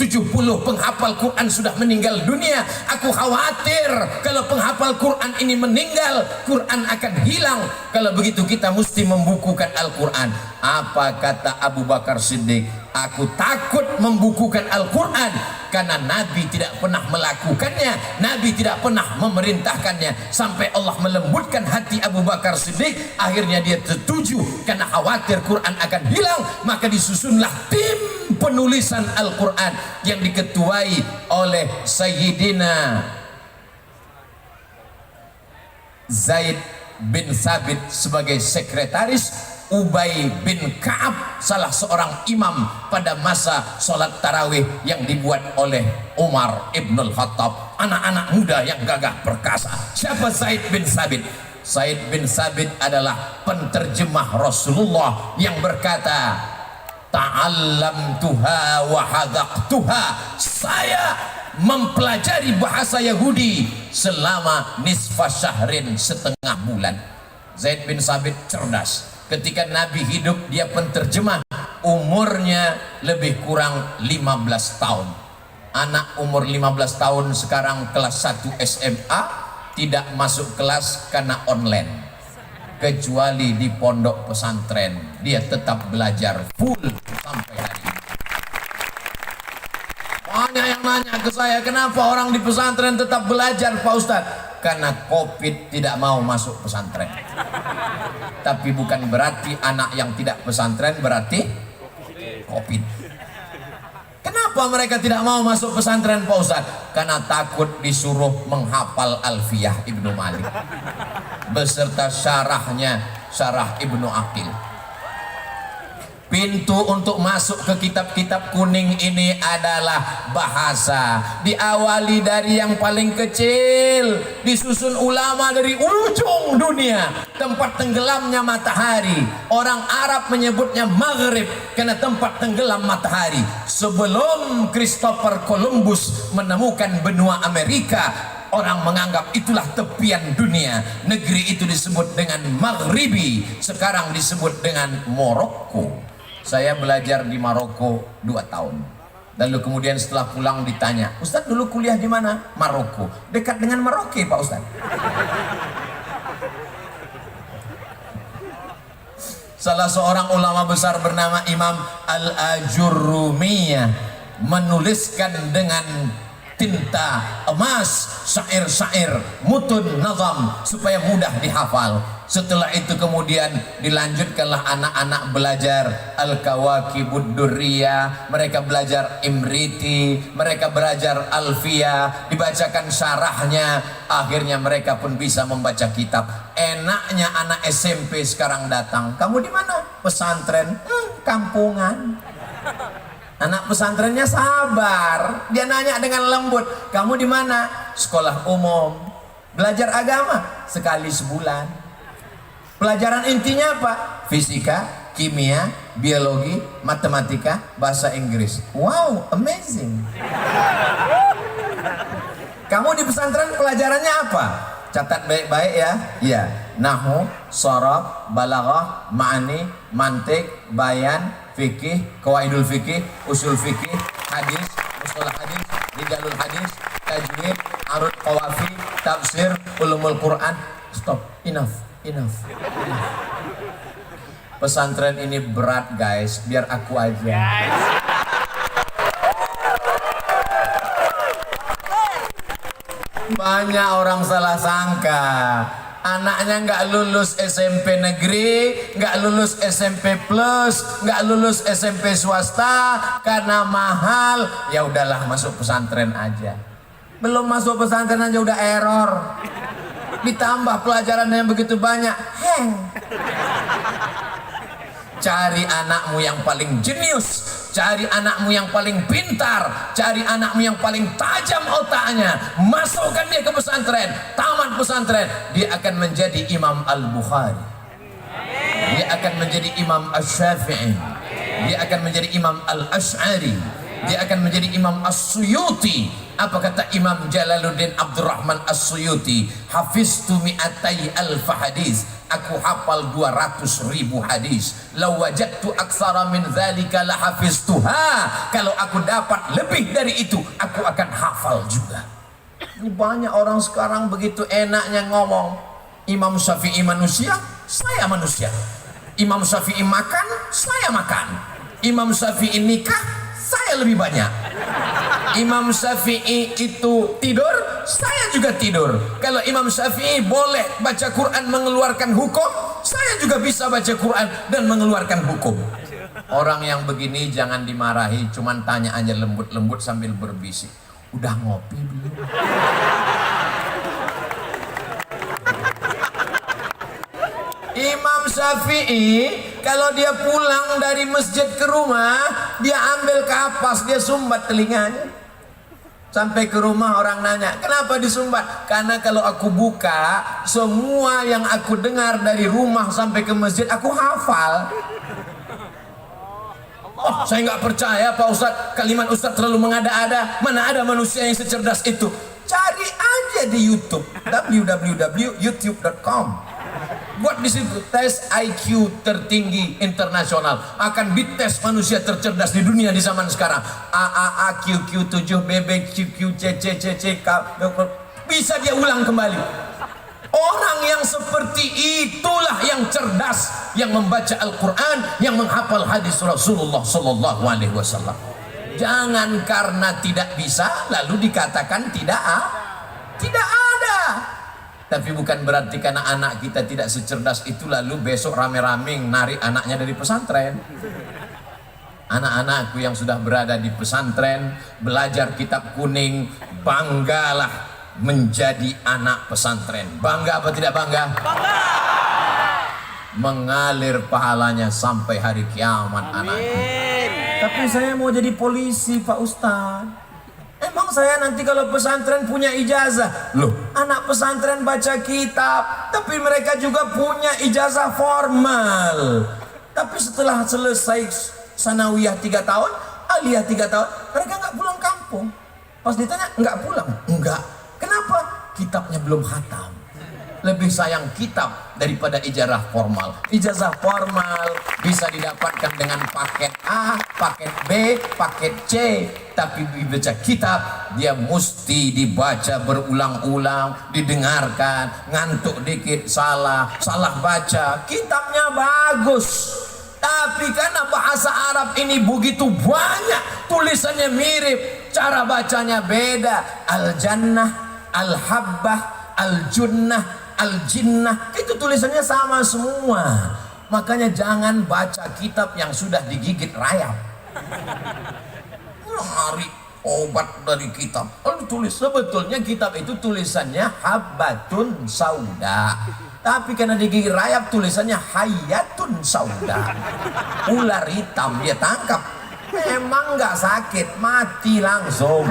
70 penghafal Quran sudah meninggal dunia. Aku khawatir kalau penghafal Quran ini meninggal, Quran akan hilang. Kalau begitu kita mesti membukukan Al-Quran. Apa kata Abu Bakar Siddiq? Aku takut membukukan Al-Quran karena Nabi tidak pernah melakukannya, Nabi tidak pernah memerintahkannya. Sampai Allah melembutkan hati Abu Bakar Siddiq, akhirnya dia setuju karena khawatir Quran akan hilang. Maka disusunlah tim penulisan Al-Quran yang diketuai oleh Sayyidina Zaid bin Sabit sebagai sekretaris, Ubay bin Ka'ab salah seorang imam pada masa sholat tarawih yang dibuat oleh Umar ibn al-Khattab. Anak-anak muda yang gagah perkasa. Siapa Zaid bin Sabit? Zaid bin Sabit adalah penterjemah Rasulullah yang berkata, ta'allamtuha wa hadaqtuha. Saya mempelajari bahasa Yahudi selama nisfa syahrin, setengah bulan. Zaid bin Sabit cerdas. Ketika Nabi hidup dia penterjemah, umurnya lebih kurang 15 tahun. Anak umur 15 tahun sekarang kelas 1 SMA tidak masuk kelas karena online. Kecuali di pondok pesantren dia tetap belajar full sampai hari ini. Banyak yang nanya ke saya, kenapa orang di pesantren tetap belajar Pak Ustadz? Karena COVID tidak mau masuk pesantren. Tapi bukan berarti anak yang tidak pesantren berarti COVID. Kenapa mereka tidak mau masuk pesantren Pak Ustadz? Karena takut disuruh menghafal Alfiyah Ibnu Malik beserta syarahnya, syarah Ibnu Aqil. Pintu untuk masuk ke kitab-kitab kuning ini adalah bahasa. Diawali dari yang paling kecil, disusun ulama dari ujung dunia, tempat tenggelamnya matahari. Orang Arab menyebutnya Maghrib karena tempat tenggelam matahari. Sebelum Christopher Columbus menemukan benua Amerika, orang menganggap itulah tepian dunia. Negeri itu disebut dengan Maghribi, sekarang disebut dengan Maroko. Saya belajar di Maroko 2 tahun. Lalu kemudian setelah pulang ditanya, Ustadz dulu kuliah di mana? Maroko. Dekat dengan Merauke Pak Ustadz. Salah seorang ulama besar bernama Imam Al-Ajurrumiyah menuliskan dengan tinta emas syair-syair mutun nazam supaya mudah dihafal. Setelah itu kemudian dilanjutkanlah anak-anak belajar Al-Kawakibud Durriyah, mereka belajar Imriti, mereka belajar Alfiyah, dibacakan syarahnya, akhirnya mereka pun bisa membaca kitab. Enaknya anak SMP sekarang datang, kamu di mana? Pesantren. Kampungan. Anak pesantrennya sabar, dia nanya dengan lembut, kamu di mana? Sekolah umum. Belajar agama sekali sebulan. Pelajaran intinya apa? Fisika, kimia, biologi, matematika, bahasa Inggris. Wow, amazing. Kamu di pesantren pelajarannya apa? Catat baik-baik ya. Iya, nahwu, sharaf, balaghah, ma'ani, mantik, bayan, fikih, qawaidul fikih, usul fikih, hadis, mustalah hadis, rijalul hadis, tajwid, arud qawafi, tafsir, ulumul Quran. Stop, enough. Pesantren ini berat guys, biar aku aja. Banyak orang salah sangka, anaknya nggak lulus SMP negeri, nggak lulus SMP plus, nggak lulus SMP swasta karena mahal. Ya udahlah, masuk pesantren aja. Belum masuk pesantren aja udah error. Ditambah pelajaran yang begitu banyak, cari anakmu yang paling jenius, cari anakmu yang paling pintar, cari anakmu yang paling tajam otaknya, masukkan dia ke pesantren, tamat pesantren, dia akan menjadi Imam Al-Bukhari, dia akan menjadi Imam Asy-Syafi'i, dia akan menjadi Imam Al-Asy'ari, dia akan menjadi Imam As-Suyuti. Apa kata Imam Jalaluddin Abdurrahman As-Suyuti? Hafiztu mi'atai alfa hadis, aku hafal 200.000 hadis. Law wajadtu aksara min dzalika la hafiztuha, kalau aku dapat lebih dari itu aku akan hafal juga. Ini banyak orang sekarang begitu enaknya ngomong, Imam Syafi'i manusia, saya manusia. Imam Syafi'i makan, saya makan. Imam Syafi'i nikah, saya lebih banyak. Imam Syafi'i itu tidur, saya juga tidur. Kalau Imam Syafi'i boleh baca Quran mengeluarkan hukum, saya juga bisa baca Quran dan mengeluarkan hukum. Orang yang begini jangan dimarahi, cuman tanya aja lembut-lembut sambil berbisik, udah ngopi belum? Imam Syafi'i kalau dia pulang dari masjid ke rumah, dia ambil kapas, dia sumbat telinganya. Sampai ke rumah orang nanya, kenapa disumbat? Karena kalau aku buka, semua yang aku dengar dari rumah sampai ke masjid aku hafal. Oh, saya nggak percaya Pak Ustadz, kalimat Ustadz terlalu mengada-ada. Mana ada manusia yang secerdas itu? Cari aja di YouTube, www.youtube.com. Buat di situ tes IQ tertinggi internasional, akan dites manusia tercerdas di dunia di zaman sekarang. AAA QQ 7 BB QQ CC bisa dia ulang kembali. Orang yang seperti itulah yang cerdas, yang membaca Al-Quran, yang menghafal hadis Rasulullah Sallallahu Alaihi Wasallam. Jangan karena tidak bisa lalu dikatakan tidak ada. Tapi bukan berarti karena anak kita tidak secerdas itu lalu besok rame-rame narik anaknya dari pesantren. Anak-anakku yang sudah berada di pesantren, belajar kitab kuning, banggalah menjadi anak pesantren. Bangga apa tidak bangga? Bangga. Mengalir pahalanya sampai hari kiamat anakku. Tapi saya mau jadi polisi Pak Ustadz. Emang saya nanti kalau pesantren punya ijazah? Loh, anak pesantren baca kitab, tapi mereka juga punya ijazah formal. Tapi setelah selesai sanawiyah 3 tahun, aliyah 3 tahun, mereka nggak pulang kampung. Pas ditanya, nggak pulang? Enggak. Kenapa? Kitabnya belum khatam. Lebih sayang kitab daripada ijazah formal. Ijazah formal bisa didapatkan dengan paket A, paket B, paket C. Tapi dibaca kitab, dia mesti dibaca berulang-ulang, didengarkan, ngantuk dikit, salah baca. Kitabnya bagus. Tapi karena bahasa Arab ini begitu banyak, tulisannya mirip, cara bacanya beda. Al-Jannah, Al-Habbah, Al-Junnah, Al-Jinnah, itu tulisannya sama semua. Makanya jangan baca kitab yang sudah digigit rayap. Hari obat dari kitab, lalu tulis sebetulnya kitab itu tulisannya Habbatun Sauda, tapi karena digigit rayap tulisannya Hayatun Sauda. Ular hitam dia tangkap, memang nggak sakit, mati langsung.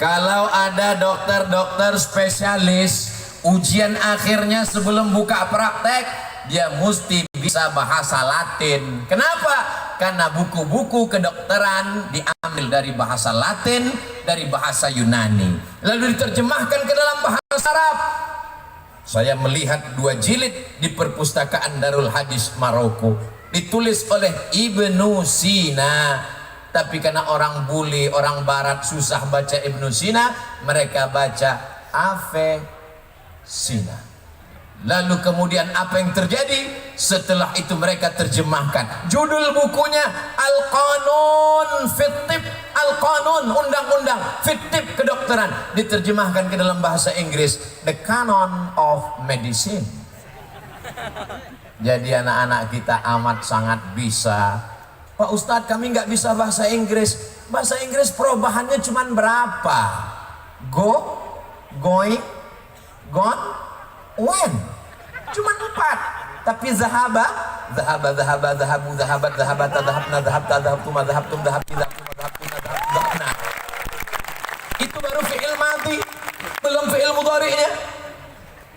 Kalau ada dokter-dokter spesialis, ujian akhirnya sebelum buka praktek, dia mesti bisa bahasa Latin. Kenapa? Karena buku-buku kedokteran diambil dari bahasa Latin, dari bahasa Yunani, lalu diterjemahkan ke dalam bahasa Arab. Saya melihat 2 jilid di perpustakaan Darul Hadis Maroko, ditulis oleh Ibnu Sina. Tapi karena orang bule, orang barat susah baca Ibnu Sina, mereka baca Avicena. Lalu kemudian apa yang terjadi? Setelah itu mereka terjemahkan. Judul bukunya Al-Qanun Fit-Tib, Al-Qanun, undang-undang Fit-Tib kedokteran, diterjemahkan ke dalam bahasa Inggris, The Canon of Medicine. Jadi anak-anak kita amat sangat bisa. Pak Ustadz, kami nggak bisa bahasa Inggris. Bahasa Inggris perubahannya cuma berapa? Go, going, gone, when. Cuma 4. Tapi zahaba, zahabu, zahabat, zahabata, zahabna, zahabta, zahabtuma, zahabtum, zahabti, zahabtuma, zahabtuna, zahabna. Itu baru fi'il madhi, belum fi'il mudhari'nya,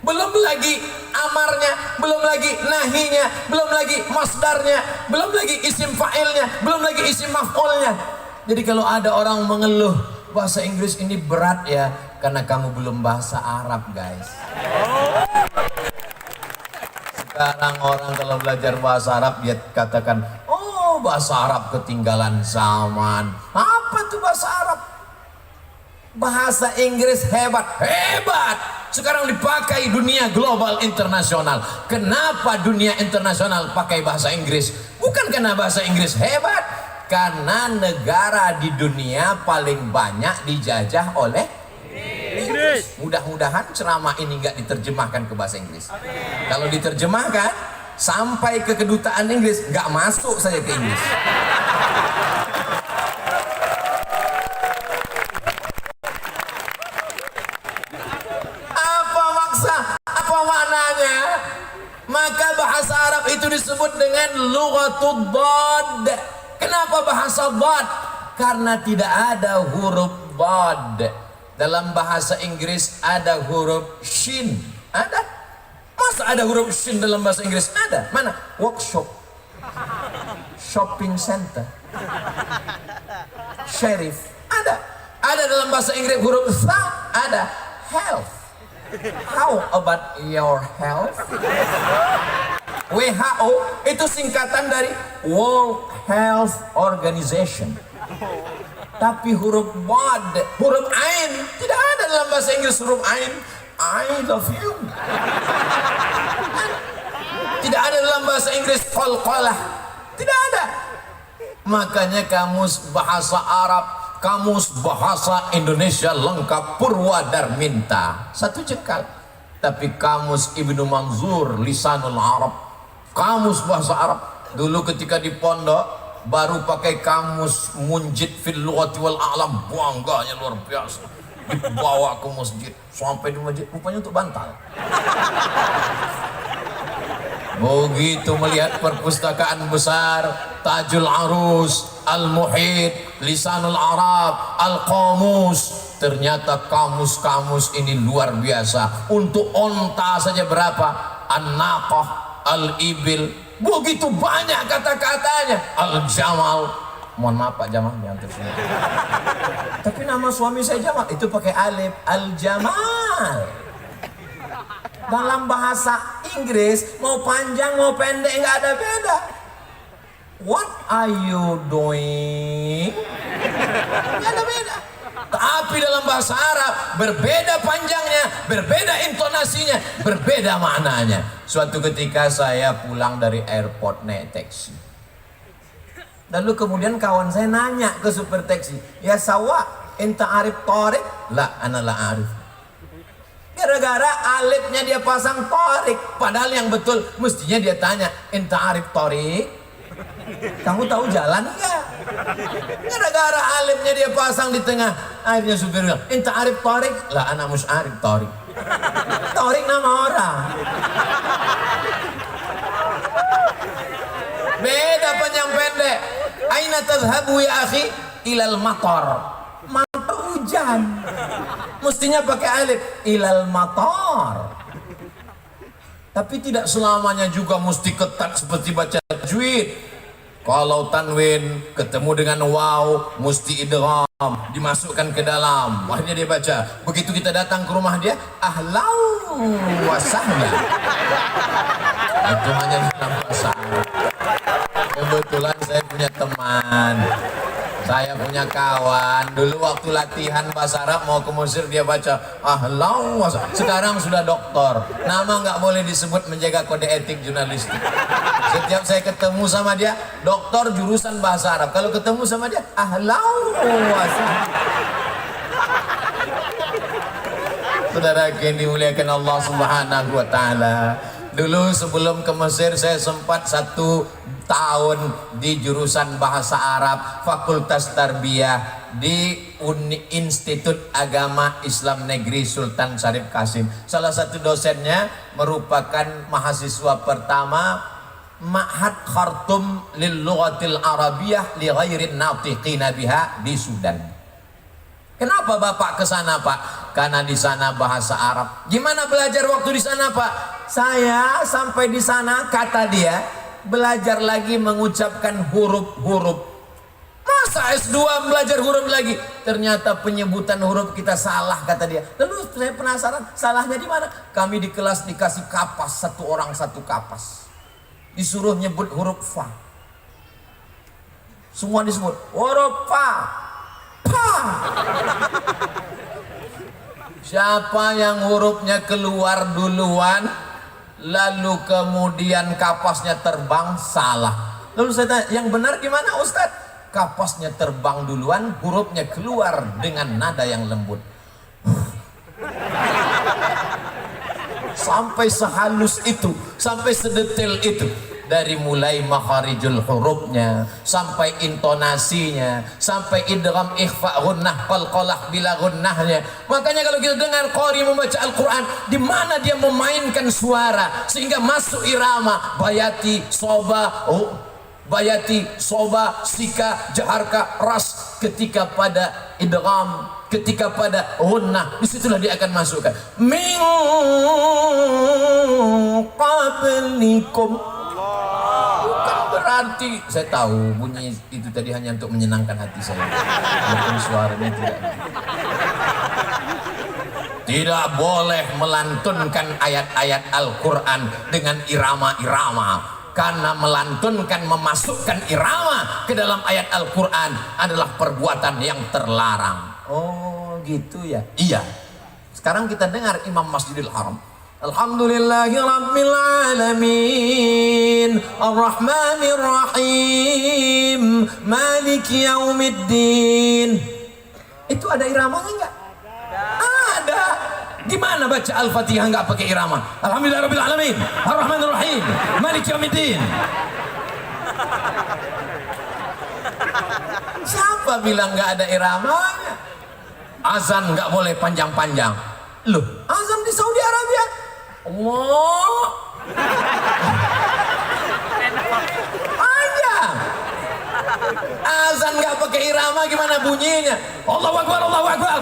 belum lagi amarnya, belum lagi nahinya, belum lagi masdarnya, belum lagi isim fa'ilnya, belum lagi isim maf'ulnya. Jadi kalau ada orang mengeluh bahasa Inggris ini berat ya, karena kamu belum bahasa Arab, guys. Sekarang orang kalau belajar bahasa Arab dia katakan, oh bahasa Arab ketinggalan zaman. Apa tuh bahasa Arab? Bahasa Inggris hebat. Sekarang dipakai dunia global internasional. Kenapa dunia internasional pakai bahasa Inggris? Bukan karena bahasa Inggris hebat, karena negara di dunia paling banyak dijajah oleh Inggris. Mudah-mudahan ceramah ini nggak diterjemahkan ke bahasa Inggris. Kalau diterjemahkan sampai ke kedutaan Inggris, nggak masuk saya ke Inggris. Apa maknanya? Maka bahasa Arab itu disebut dengan lughatud dhad. Kenapa bahasa dhad? Karena tidak ada huruf dhad. Dalam bahasa Inggris ada huruf shin. Ada? Masa ada huruf shin dalam bahasa Inggris? Ada. Mana? Workshop, shopping center, sheriff. Ada. Ada dalam bahasa Inggris huruf tha. Ada. Health. How about your health? WHO itu singkatan dari World Health Organization. Tapi huruf bad, huruf ain, tidak ada dalam bahasa Inggris huruf ain. I love you. Tidak ada dalam bahasa Inggris qalqalah. Tidak ada. Makanya kamus bahasa Arab, kamus bahasa Indonesia lengkap Purwadarminta satu jengkal. Tapi kamus Ibnu Manzur Lisanul Arab, kamus bahasa Arab dulu ketika di pondok baru pakai kamus Munjid fil lughati wal a'lam, bangganya luar biasa. Dibawa ke masjid, sampai di masjid rupanya untuk bantal. Begitu melihat perpustakaan besar Tajul Arus, Al-Muhit, Lisanul Arab, Al-Qamus, ternyata kamus-kamus ini luar biasa. Untuk onta saja berapa? An-Naqah, Al-Ibil, begitu banyak kata-katanya. Al-Jamal, mohon maaf Pak Jamal yang tersebut. Tapi nama suami saya Jamal, itu pakai alif. Al-Jamal. Dalam bahasa Inggris mau panjang mau pendek nggak ada beda. What are you doing? Nggak ada beda. Tapi dalam bahasa Arab berbeda panjangnya, berbeda intonasinya, berbeda maknanya. Suatu ketika saya pulang dari airport naik taksi. Lalu kemudian kawan saya nanya ke supir taksi, ya sawa, enta arif tarik? La, ana la arif. Gara-gara alifnya dia pasang tarik, padahal yang betul mestinya dia tanya, enta arif tarik? Kamu tahu jalan enggak? Gara-gara alifnya dia pasang di tengah, akhirnya supir bilang, enta arif tarik? La, ana mus arif tarik. Tarik nama orang. Beda panjang pendek. Aina tadhhabu ya akhi? Ilal matar. Matar hujan. Mestinya pakai alif. Ilal matar. Tapi tidak selamanya juga mesti ketat seperti baca tajwid. Kalau tanwin ketemu dengan waw, mesti idgham, dimasukkan ke dalam. Akhirnya dia baca. Begitu kita datang ke rumah dia, ahlau wa sahla. Itu hanya dalam bahasa Arab. Kebetulan saya punya teman, saya punya kawan. Dulu waktu latihan bahasa Arab mau ke Mesir dia baca ahlau wa sahla. Sekarang sudah doktor. Nama nggak boleh disebut, menjaga kode etik jurnalistik. Setiap saya ketemu sama dia, doktor jurusan bahasa Arab. Kalau ketemu sama dia, ahlau wa sahla. Saudara yang dimuliakan Allah Subhanahu wa taala. Dulu sebelum ke Mesir saya sempat 1 tahun di jurusan bahasa Arab Fakultas Tarbiyah di Institut Agama Islam Negeri Sultan Syarif Kasim. Salah satu dosennya merupakan mahasiswa pertama Ma'had Khartum lil Lughatil Arabiyyah li ghairin natiqina biha di Sudan. Kenapa Bapak ke sana, Pak? Karena di sana bahasa Arab. Gimana belajar waktu di sana, Pak? Saya sampai di sana, kata dia, belajar lagi mengucapkan huruf-huruf. Masa S2 belajar huruf lagi? Ternyata penyebutan huruf kita salah, kata dia. Lalu saya penasaran, salahnya di mana? Kami di kelas dikasih kapas, 1 orang 1 kapas. Disuruh nyebut huruf fa. Semua disebut huruf fa. Pa. Siapa yang hurufnya keluar duluan, lalu kemudian kapasnya terbang, salah. Lalu saya tanya, yang benar gimana Ustadz? Kapasnya terbang duluan, hurufnya keluar dengan nada yang lembut. Sampai sehalus itu, sampai sedetail itu. Dari mulai makharijul hurufnya, sampai intonasinya, sampai idgham, ikhfa, gunnah, qalqalah bila gunnahnya. Makanya kalau kita dengar qari membaca Al-Quran, di mana dia memainkan suara sehingga masuk irama bayati, soba, bayati, soba, sika, jaharka, ras. Ketika pada idgham, ketika pada gunnah, disitulah dia akan masukkan min qablikum. Bukan berarti saya tahu bunyi itu tadi hanya untuk menyenangkan hati saya, walaupun suaranya tidak. Tidak boleh melantunkan ayat-ayat Al-Quran dengan irama-irama, karena melantunkan, memasukkan irama ke dalam ayat Al-Quran adalah perbuatan yang terlarang. Oh gitu ya. Iya. Sekarang kita dengar Imam Masjidil Haram. Alhamdulillahi Rabbil Alamin Ar-Rahmanir Rahim Maliki Yaumiddin. Itu ada iramanya enggak? Ada. Gimana baca Al-Fatihah enggak pakai irama? Alhamdulillah Rabbil Alamin Ar-Rahmanir Rahim Maliki Yaumiddin. Siapa bilang enggak ada iramanya? Azan enggak boleh panjang-panjang. Loh, azan di Saudi Arabia Allah panjang. Azan nggak pakai irama gimana bunyinya? Allahu Akbar, Allahu Akbar.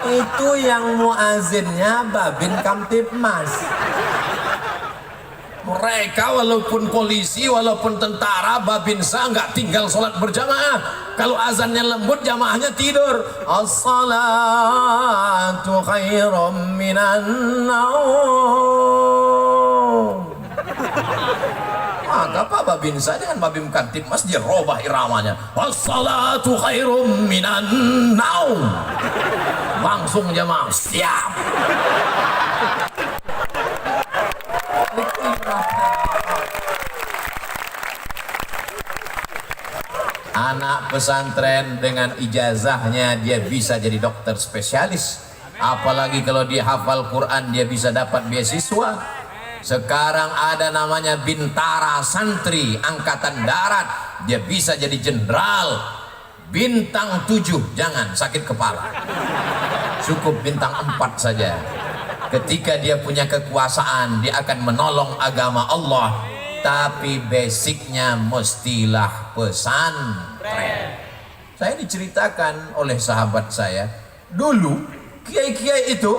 Itu yang muazinnya Babin Kamtibmas. Mereka walaupun polisi, walaupun tentara, babinsa nggak tinggal sholat berjamaah. Kalau azannya lembut, jamaahnya tidur. As-salatu khairum minan naum. Maka Pak babinsa dengan Babin Kamtibmas dia robah iramanya. As-salatu khairum minan naum. Langsung jamaah siap. Anak pesantren dengan ijazahnya dia bisa jadi dokter spesialis. Apalagi kalau dia hafal Quran dia bisa dapat beasiswa. Sekarang ada namanya Bintara Santri Angkatan Darat, dia bisa jadi jenderal. Bintang 7 jangan sakit kepala, cukup bintang 4 saja. Ketika dia punya kekuasaan dia akan menolong agama Allah. Tapi basicnya mestilah pesantren. Saya diceritakan oleh sahabat saya, dulu kiai-kiai itu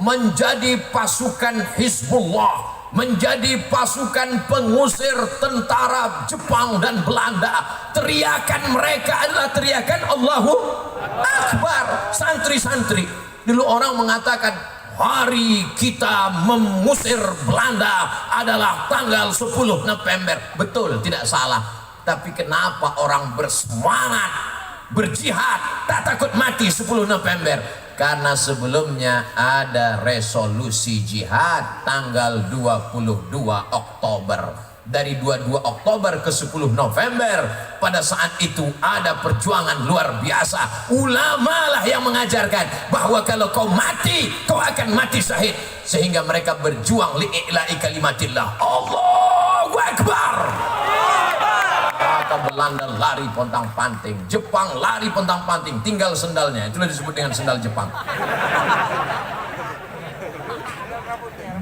menjadi pasukan Hizbullah, menjadi pasukan pengusir tentara Jepang dan Belanda. Teriakan mereka adalah teriakan Allahu Akbar. Santri-santri dulu orang mengatakan hari kita mengusir Belanda adalah tanggal 10 November. Betul, tidak salah. Tapi kenapa orang bersemangat berjihad tak takut mati 10 November? Karena sebelumnya ada resolusi jihad tanggal 22 Oktober. Dari 22 Oktober ke 10 November, pada saat itu ada perjuangan luar biasa. Ulama lah yang mengajarkan bahwa kalau kau mati, kau akan mati syahid. Sehingga mereka berjuang li'ila'i kalimatillah. Allahu Akbar. Maka Belanda lari pontang-panting, Jepang lari pontang-panting, tinggal sendalnya. Itulah disebut dengan sendal Jepang.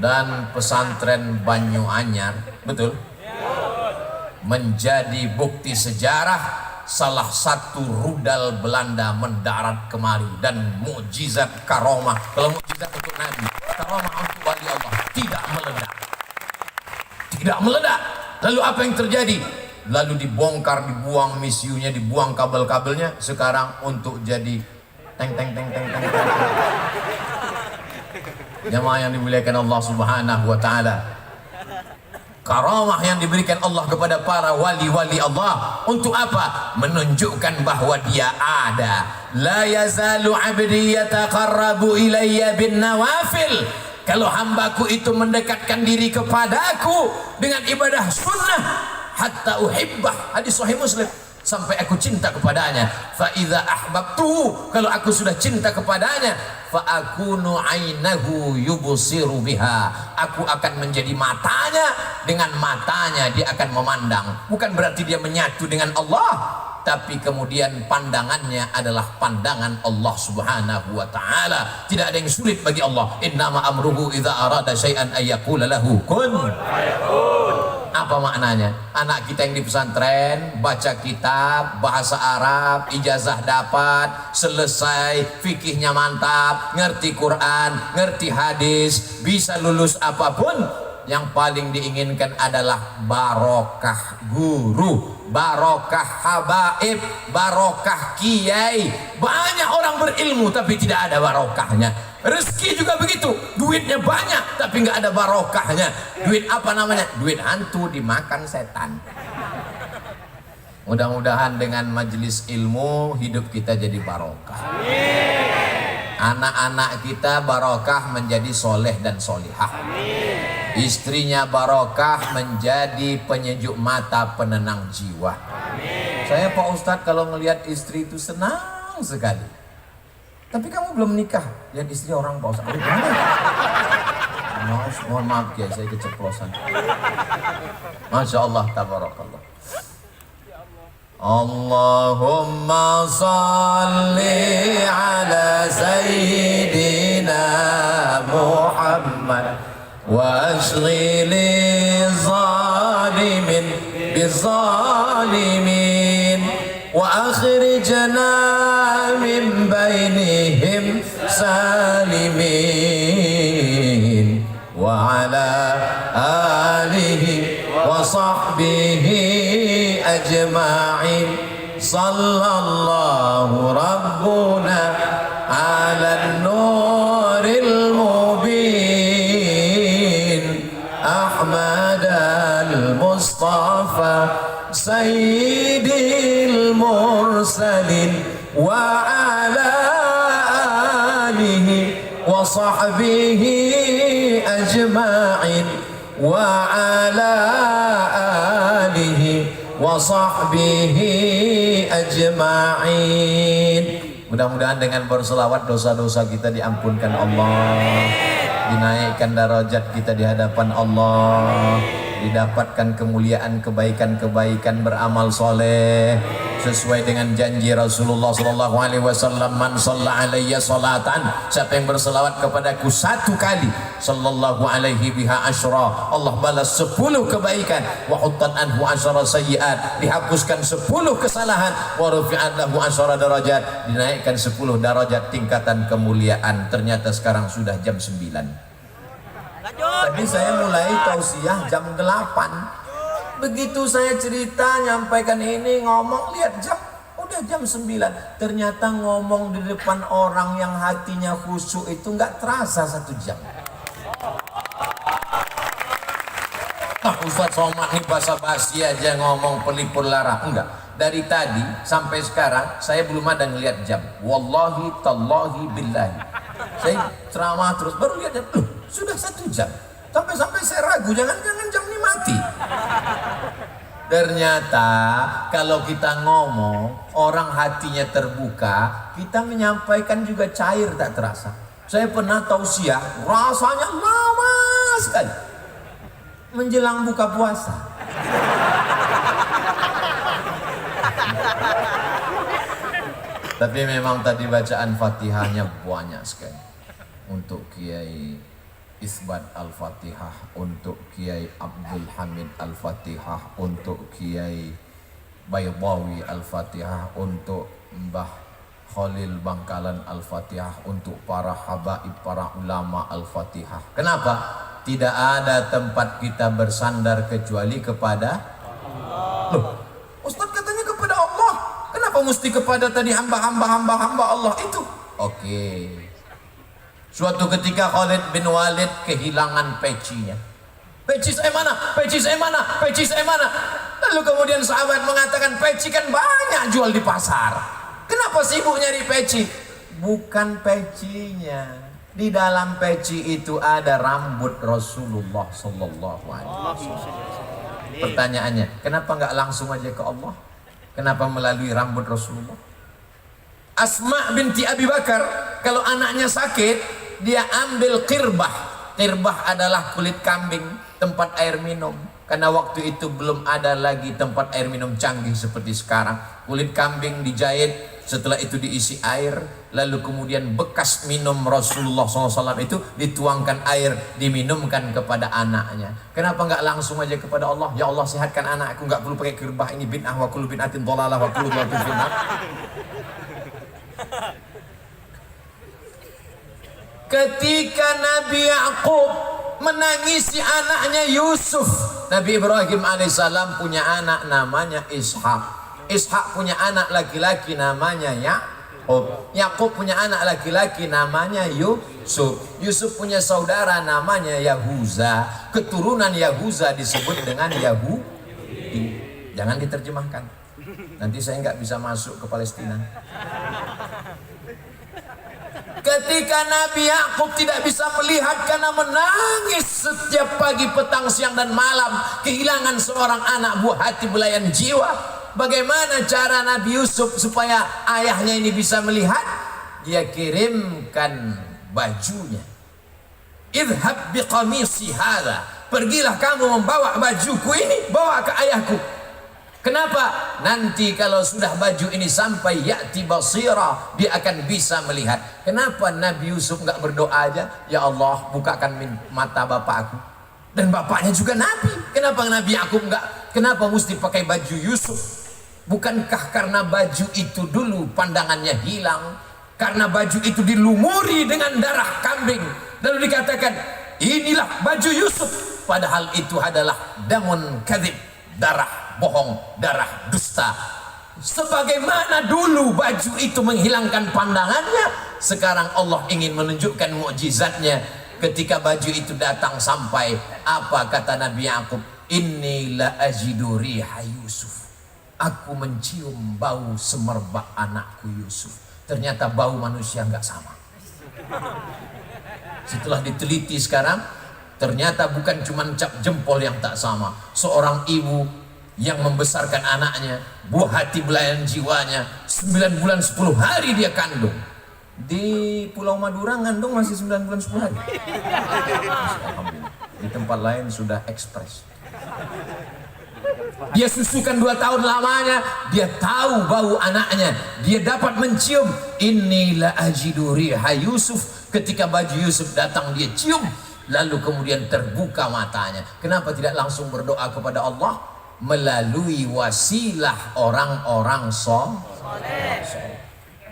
Dan pesantren Banyu-Anyar, betul, menjadi bukti sejarah salah satu rudal Belanda mendarat kemari. Dan mukjizat karomah, kalau mukjizat untuk Nabi, karomah untuk wali Allah tidak meledak, tidak meledak. Lalu apa yang terjadi? Lalu dibongkar, dibuang misiunya, dibuang kabel-kabelnya. Sekarang untuk jadi teng teng teng teng teng, teng. Jamaah yang dimuliakan Allah Subhanahu wa taala, karamah yang diberikan Allah kepada para wali-wali Allah untuk apa? Menunjukkan bahwa dia ada. La yazalu 'abdi yataqarrabu ilayya bin nawafil. Kalau hambaku itu mendekatkan diri kepadaku dengan ibadah sunnah, hatta uhibbah, hadis sahih Muslim, sampai aku cinta kepadanya. Fa idza ahbabtuhu, kalau aku sudah cinta kepadanya, fa akunu ainahu yubsiru biha, aku akan menjadi matanya, dengan matanya dia akan memandang. Bukan berarti dia menyatu dengan Allah, tapi kemudian pandangannya adalah pandangan Allah Subhanahu wa taala. Tidak ada yang sulit bagi Allah. Innama amruhu idza arada syai'an ay yaqula lahu kun fayakun. Apa maknanya? Anak kita yang di pesantren baca kitab bahasa Arab, ijazah dapat, selesai, fikihnya mantap, ngerti Quran, ngerti hadis, bisa lulus apapun. Yang paling diinginkan adalah barokah guru, barokah habaib, barokah kiai. Banyak orang berilmu tapi tidak ada barokahnya. Rezeki juga begitu, duitnya banyak tapi nggak ada barokahnya. Duit apa namanya? Duit hantu dimakan setan. Mudah-mudahan dengan majelis ilmu hidup kita jadi barokah. Anak-anak kita barokah menjadi soleh dan solihah. Istrinya barokah menjadi penyejuk mata, penenang jiwa. Saya Pak Ustadz kalau melihat istri itu senang sekali. Tapi kamu belum nikah, lihat istri orang Pak Ustadz. Mohon maaf ya, saya keceplosan. Masya Allah, tabarakallah. Allahumma salli ala sayyidina Muhammad wa ashghili zalimin bizalimin wa akhrijna min bainihim salimin wa ala alihi wa sahbihi ajma'in sallallahu rabbuna ala nuril mubin Ahmad al-Mustafa sayyidil mursalin wa ala alihi wa sahbihi ajma'in wa ala alihi wa sahbihi ajma'in. Mudah-mudahan dengan berselawat dosa-dosa kita diampunkan Allah, dinaikkan derajat kita di hadapan Allah, didapatkan kemuliaan, kebaikan-kebaikan, beramal soleh sesuai dengan janji Rasulullah sallallahu alaihi wasallam, man shalla alayya salatan, siapa yang berselawat kepadaku satu kali, sallallahu alaihi biha asyra, Allah balas 10 kebaikan, wa huttan anhu asyra sayyiat, dihapuskan 10 kesalahan, wa rufi'at lahu asyra darajat, dinaikkan 10 derajat tingkatan kemuliaan. Ternyata sekarang sudah jam 9. Tadi saya mulai tausiah jam 8. Begitu saya cerita, nyampaikan ini, ngomong, lihat jam, udah jam 9. Ternyata ngomong di depan orang yang hatinya khusyuk itu nggak terasa 1 jam. Nah, Ustaz Somad nih basa-basi aja ngomong pelipur lara. Enggak. Dari tadi sampai sekarang saya belum ada ngelihat jam. Wallahi tallahi billahi. Saya ceramah terus baru lihat jam. Sudah 1 jam. Sampai saya ragu, jangan-jangan jam ini mati. Ternyata kalau kita ngomong, orang hatinya terbuka, kita menyampaikan juga cair tak terasa. Saya pernah tausiah, rasanya lama sekali. Menjelang buka puasa. Tapi memang tadi bacaan Fatihahnya banyak sekali. Untuk Kiai Isbat Al-Fatihah, untuk Kiai Abdul Hamid Al-Fatihah, untuk Kiai Baydawi Al-Fatihah, untuk Mbah Khalil Bangkalan Al-Fatihah, untuk para habaib, para ulama Al-Fatihah. Kenapa? Tidak ada tempat kita bersandar kecuali kepada Allah. Loh, Ustaz katanya kepada Allah. Kenapa mesti kepada tadi hamba Allah itu? Oke. Suatu ketika Khalid bin Walid kehilangan pecinya. Peci saya mana? Peci saya mana? Peci saya mana? Lalu kemudian sahabat mengatakan, peci kan banyak jual di pasar. Kenapa sibuk nyari peci? Bukan pecinya. Di dalam peci itu ada rambut Rasulullah sallallahu alaihi wasallam. Pertanyaannya, kenapa nggak langsung aja ke Allah? Kenapa melalui rambut Rasulullah? Asma binti Abi Bakar, kalau anaknya sakit, dia ambil qirbah. Qirbah adalah kulit kambing, tempat air minum. Karena waktu itu belum ada lagi tempat air minum canggih seperti sekarang. Kulit kambing dijahit, setelah itu diisi air, lalu kemudian bekas minum Rasulullah SAW itu dituangkan air, diminumkan kepada anaknya. Kenapa nggak langsung aja kepada Allah? Ya Allah, sehatkan anakku, nggak perlu pakai qirbah, ini bid'ah, wa kullu bid'atin dhalalah wa kullu dhalatin finnar. Ketika Nabi Yakub menangisi anaknya Yusuf, Nabi Ibrahim alaihissalam punya anak namanya Ishak. Ishak punya anak laki-laki namanya Yakub punya anak laki-laki namanya Yusuf. Yusuf punya saudara namanya Yahuza. Keturunan Yahuza disebut dengan Yahudi. Jangan diterjemahkan, nanti saya nggak bisa masuk ke Palestina. Ketika Nabi Yakub tidak bisa melihat karena menangis setiap pagi, petang, siang dan malam, kehilangan seorang anak buah hati belayan jiwa. Bagaimana cara Nabi Yusuf supaya ayahnya ini bisa melihat? Dia kirimkan bajunya. Idhab biqamisi hadha, pergilah kamu membawa bajuku ini, bawa ke ayahku. Kenapa? Nanti kalau sudah baju ini sampai ya'ti basira, dia akan bisa melihat. Kenapa Nabi Yusuf nggak berdoa aja, ya Allah bukakan mata bapakku? Dan bapaknya juga Nabi. Kenapa Nabi Yakub nggak? Kenapa mesti pakai baju Yusuf? Bukankah karena baju itu dulu pandangannya hilang? Karena baju itu dilumuri dengan darah kambing, lalu dikatakan inilah baju Yusuf. Padahal itu adalah damun kadzib, darah bohong, darah dusta. Sebagaimana dulu baju itu menghilangkan pandangannya, sekarang Allah ingin menunjukkan mukjizatnya. Ketika baju itu datang sampai, apa kata Nabi Yakub? Inni la ajidu riha Yusuf, aku mencium bau semerbak anakku Yusuf. Ternyata bau manusia nggak sama. Setelah diteliti sekarang, ternyata bukan cuma cap jempol yang tak sama. Seorang ibu yang membesarkan anaknya, buah hati belayan jiwanya, 9 bulan 10 hari dia kandung. Di Pulau Madura ngandung masih 9 bulan 10 hari. Di tempat lain sudah ekspres. Dia susukan 2 tahun lamanya, dia tahu bau anaknya, dia dapat mencium. Inilah ajidu riha Yusuf. Ketika baju Yusuf datang dia cium, lalu kemudian terbuka matanya. Kenapa tidak langsung berdoa kepada Allah melalui wasilah orang-orang soleh?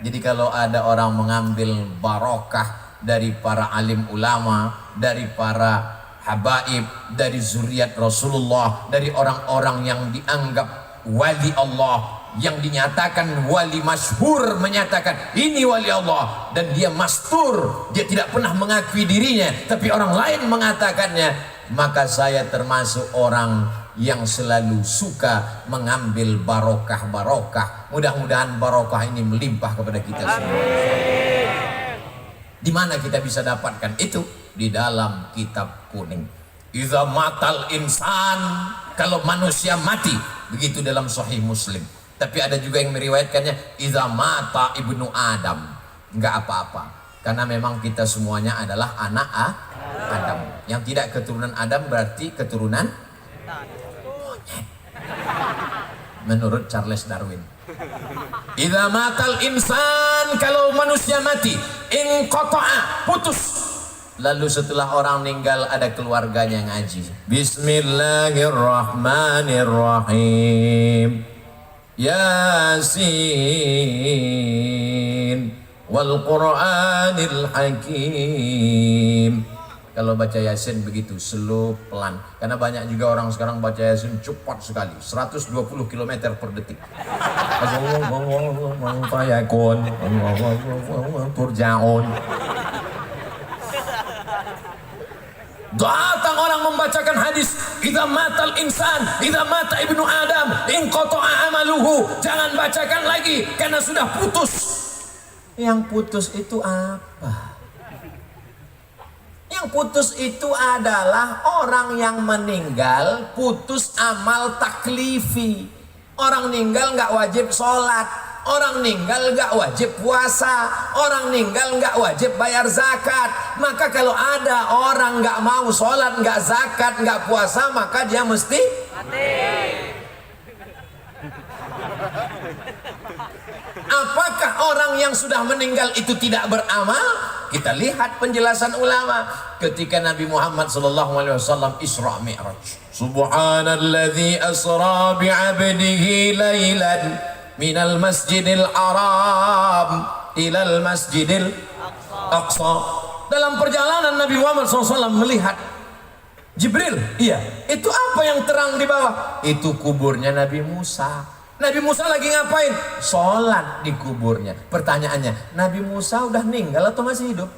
Jadi kalau ada orang mengambil barokah dari para alim ulama, dari para habaib, dari zuriat Rasulullah, dari orang-orang yang dianggap wali Allah, yang dinyatakan wali masyhur, menyatakan ini wali Allah, dan dia mastur, dia tidak pernah mengakui dirinya, tapi orang lain mengatakannya, maka saya termasuk orang yang selalu suka mengambil barokah-barokah. Mudah-mudahan barokah ini melimpah kepada kita semua. Di mana kita bisa dapatkan itu? Di dalam kitab kuning. Idza matal insan, kalau manusia mati, begitu dalam Sahih Muslim. Tapi ada juga yang meriwayatkannya idza mata ibnu Adam, enggak apa-apa, karena memang kita semuanya adalah anak Adam. Yang tidak keturunan Adam berarti keturunan monyet, menurut Charles Darwin. Idza matal insan, kalau manusia mati, inqata'a, putus. Lalu setelah orang meninggal ada keluarganya ngaji. Bismillahirrahmanirrahim. Yasin wal Qur'anil Hakim. Kalau baca Yasin begitu slow, pelan. Karena banyak juga orang sekarang baca Yasin cepat sekali, 120 km per detik. Turjaun. Datang orang membacakan hadis, idza matal insan, idza mata ibnu Adam, inqata'a amaluhu. Jangan bacakan lagi karena sudah putus. Yang putus itu apa? Yang putus itu adalah orang yang meninggal putus amal taklifi. Orang meninggal nggak wajib sholat, orang meninggal nggak wajib puasa, orang meninggal nggak wajib bayar zakat. Maka kalau ada orang nggak mau sholat, nggak zakat, nggak puasa, maka dia mesti mati. Apakah orang yang sudah meninggal itu tidak beramal? Kita lihat penjelasan ulama ketika Nabi Muhammad SAW Isra Mi'raj. Subhanalladzi asra bi'abdihi laylan minal masjidil haram ilal masjidil aqsa. Dalam perjalanan Nabi Muhammad SAW melihat Jibril, iya, itu apa yang terang di bawah? Itu kuburnya Nabi Musa. Nabi Musa lagi ngapain? Sholat di kuburnya. Pertanyaannya, Nabi Musa udah meninggal atau masih hidup?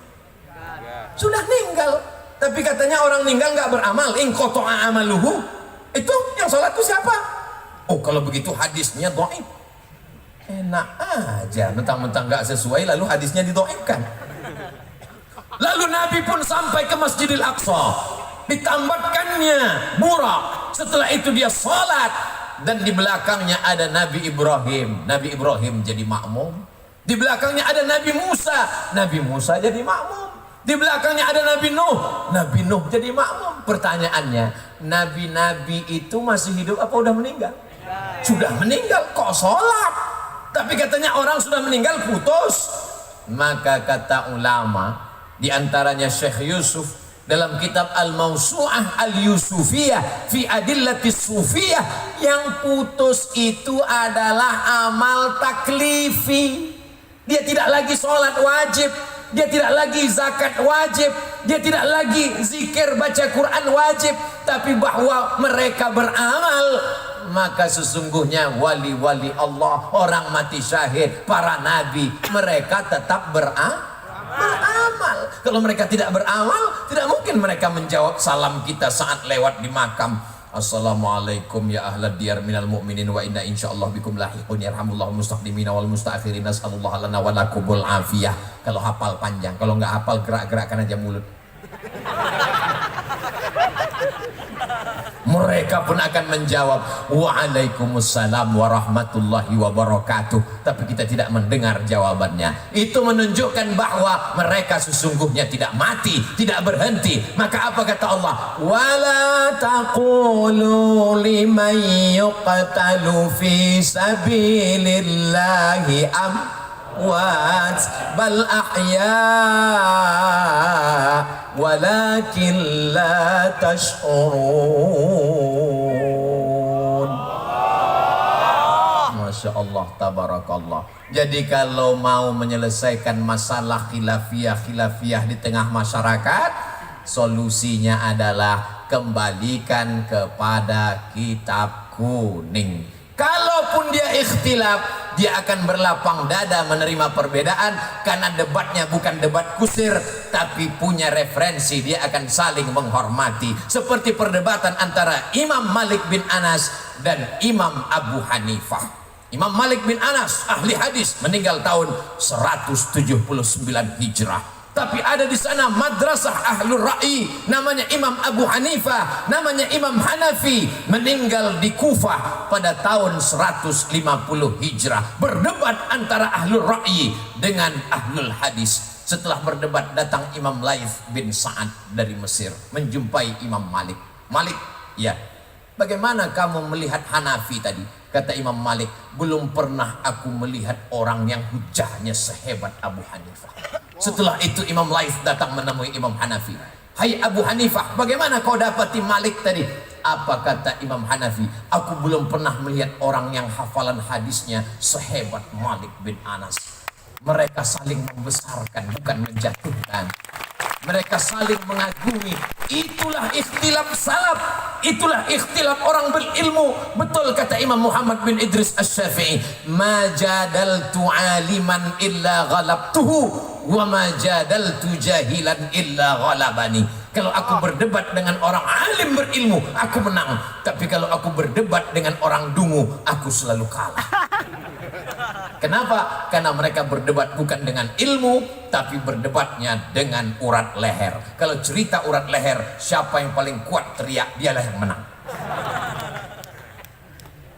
Sudah meninggal. Tapi katanya orang meninggal nggak beramal. In qata'a amaluhu. Itu yang sholat itu siapa? Oh, kalau begitu hadisnya dhaif. Enak aja, mentang-mentang nggak sesuai lalu hadisnya didhaifkan. Lalu Nabi pun sampai ke Masjidil Aqsa, ditambatkannya burak. Setelah itu dia sholat, dan di belakangnya ada Nabi Ibrahim. Nabi Ibrahim jadi makmum. Di belakangnya ada Nabi Musa. Nabi Musa jadi makmum. Di belakangnya ada Nabi Nuh. Nabi Nuh jadi makmum. Pertanyaannya, nabi-nabi itu masih hidup apa udah meninggal? Sudah meninggal, kok sholat? Tapi katanya orang sudah meninggal putus. Maka kata ulama, di antaranya Syekh Yusuf dalam kitab Al-Mawsu'ah Al-Yusufiyah fi Adillatis Sufiyah, yang putus itu adalah amal taklifi. Dia tidak lagi sholat wajib, dia tidak lagi zakat wajib, dia tidak lagi zikir baca Quran wajib, tapi bahwa mereka beramal. Maka sesungguhnya wali-wali Allah, orang mati syahid, para nabi, mereka tetap beramal. Kalau mereka tidak beramal, tidak mungkin mereka menjawab salam kita saat lewat di makam. Assalamualaikum ya ahlad diyar minal mu'minin wa inna insyaallah bikum lahiqun yarhamullahu mustaqdimina wal mustaakhirin nas'alullah lana wa lakumul afiyah. Kalau hafal panjang, kalau nggak hafal gerak-gerakkan aja mulut. Mereka pun akan menjawab waalaikumsalam warahmatullahi wabarakatuh, tapi kita tidak mendengar jawabannya. Itu menunjukkan bahwa mereka sesungguhnya tidak mati, tidak berhenti. Maka apa kata Allah? Wala taqulu liman yuqtalu fi sabilillahi amwat bal ahya walakin la tash'urun. Masya Allah, tabarakallah. Jadi kalau mau menyelesaikan masalah khilafiyah di tengah masyarakat, solusinya adalah kembalikan kepada kitab kuning. Kalaupun dia ikhtilaf, dia akan berlapang dada menerima perbedaan, karena debatnya bukan debat kusir, tapi punya referensi. Dia akan saling menghormati, seperti perdebatan antara Imam Malik bin Anas dan Imam Abu Hanifah. Imam Malik bin Anas ahli hadis, meninggal tahun 179 Hijrah. Tapi ada di sana madrasah ahlul ra'i, namanya Imam Abu Hanifah, namanya Imam Hanafi, meninggal di Kufah pada tahun 150 Hijrah. Berdebat antara ahlul ra'i dengan ahlul hadis. Setelah berdebat, datang Imam Laith bin Sa'ad dari Mesir menjumpai Imam Malik. Malik, ya, bagaimana kamu melihat Hanafi tadi? Kata Imam Malik, belum pernah aku melihat orang yang hujahnya sehebat Abu Hanifah. Setelah itu Imam Laith datang menemui Imam Hanafi. Hai Abu Hanifah, bagaimana kau dapati Malik tadi? Apa kata Imam Hanafi? Aku belum pernah melihat orang yang hafalan hadisnya sehebat Malik bin Anas. Mereka saling membesarkan, bukan menjatuhkan. Mereka saling mengagumi. Itulah ikhtilaf salaf, itulah ikhtilaf orang berilmu. Betul kata Imam Muhammad bin Idris Asy-Syafi'i, ma jadaltu aliman illa ghalabtuhu wa ma jadaltu jahilan illa ghalabani. Kalau aku berdebat dengan orang alim berilmu, aku menang. Tapi kalau aku berdebat dengan orang dungu, aku selalu kalah. Kenapa? Karena mereka berdebat bukan dengan ilmu, tapi berdebatnya dengan urat leher. Kalau cerita urat leher, siapa yang paling kuat teriak, dialah yang menang.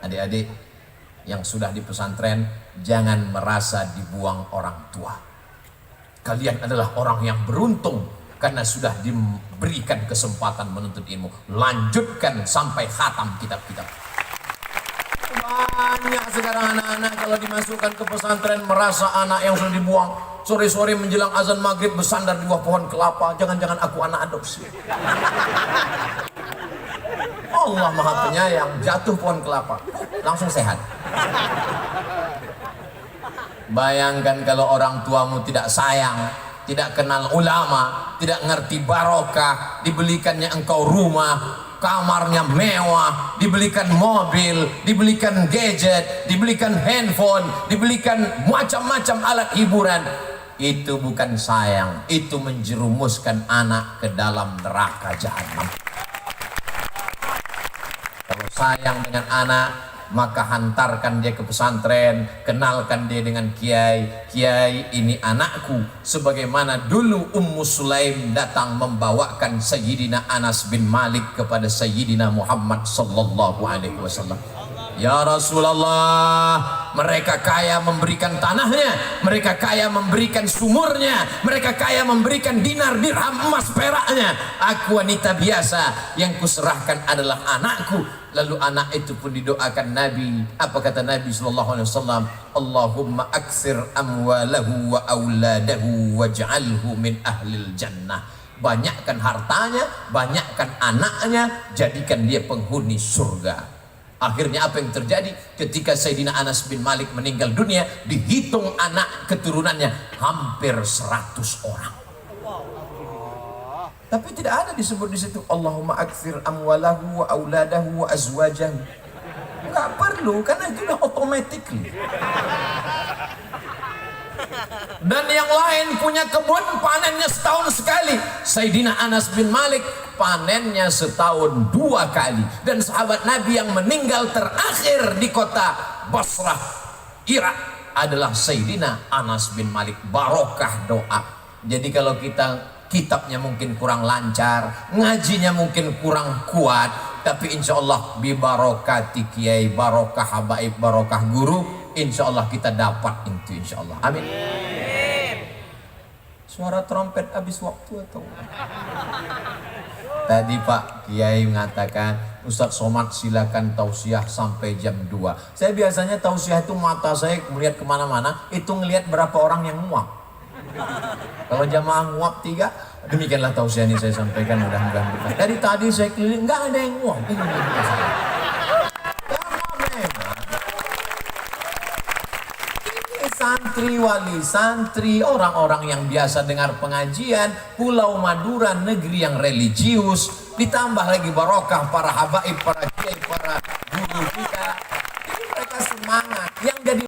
Adik-adik yang sudah di pesantren, jangan merasa dibuang orang tua. Kalian adalah orang yang beruntung karena sudah diberikan kesempatan menuntut ilmu. Lanjutkan sampai khatam kitab-kitab. Banyak sekarang anak-anak kalau dimasukkan ke pesantren merasa anak yang sudah dibuang. Sore-sore menjelang azan maghrib bersandar di bawah pohon kelapa. Jangan-jangan aku anak adopsi. Allah Maha Penyayang, jatuh pohon kelapa, langsung sehat. Bayangkan kalau orang tuamu tidak sayang, tidak kenal ulama, tidak ngerti barokah, dibelikannya engkau rumah, kamarnya mewah, dibelikan mobil, dibelikan gadget, dibelikan handphone, dibelikan macam-macam alat hiburan. Itu bukan sayang, itu menjerumuskan anak ke dalam neraka jahanam. Kalau sayang dengan anak, maka hantarkan dia ke pesantren, kenalkan dia dengan kiai. Kiai, ini anakku. Sebagaimana dulu Ummu Sulaim datang membawakan Sayyidina Anas bin Malik kepada Sayyidina Muhammad sallallahu alaihi wasallam. Ya Rasulullah, mereka kaya memberikan tanahnya, mereka kaya memberikan sumurnya, mereka kaya memberikan dinar, dirham, emas, peraknya. Aku wanita biasa, yang kuserahkan adalah anakku. Lalu anak itu pun didoakan Nabi. Apa kata Nabi SAW? Allahumma aksir amwalahu wa auladahu waj'alhu min ahlil jannah. Banyakkan hartanya, banyakkan anaknya, jadikan dia penghuni surga. Akhirnya apa yang terjadi? Ketika Sayyidina Anas bin Malik meninggal dunia, dihitung anak keturunannya hampir 100 orang. Tapi tidak ada disebut di situ Allahumma aktsir amwalahu wa auladahu wa azwajahu. Enggak perlu, karena itu udah automatically. Dan yang lain punya kebun, panennya setahun sekali. Sayyidina Anas bin Malik panennya setahun 2 kali. Dan sahabat Nabi yang meninggal terakhir di kota Basrah, Irak adalah Sayyidina Anas bin Malik. Barokah doa. Jadi kalau kitabnya mungkin kurang lancar, ngajinya mungkin kurang kuat, tapi insya Allah bi barokati kiai, barokah habaib, barokah guru, insya Allah kita dapat itu, insya Allah. Amin. Suara trompet habis waktu atau? Tadi Pak Kiai mengatakan, Ustadz Somad silakan tausiah sampai jam 2. Saya biasanya tausiah itu mata saya melihat kemana-mana, itu ngelihat berapa orang yang muak. Kalau jamaah nguap 3, demikianlah tausiah ini saya sampaikan, mudah-mudahan berkah. Dari tadi saya keliling, nggak ada yang nguap. Ini santri wali santri, orang-orang yang biasa dengar pengajian, Pulau Madura negeri yang religius, ditambah lagi barokah para habaib, para kiai, para guru kita. Ini mereka semangat. Yang jadi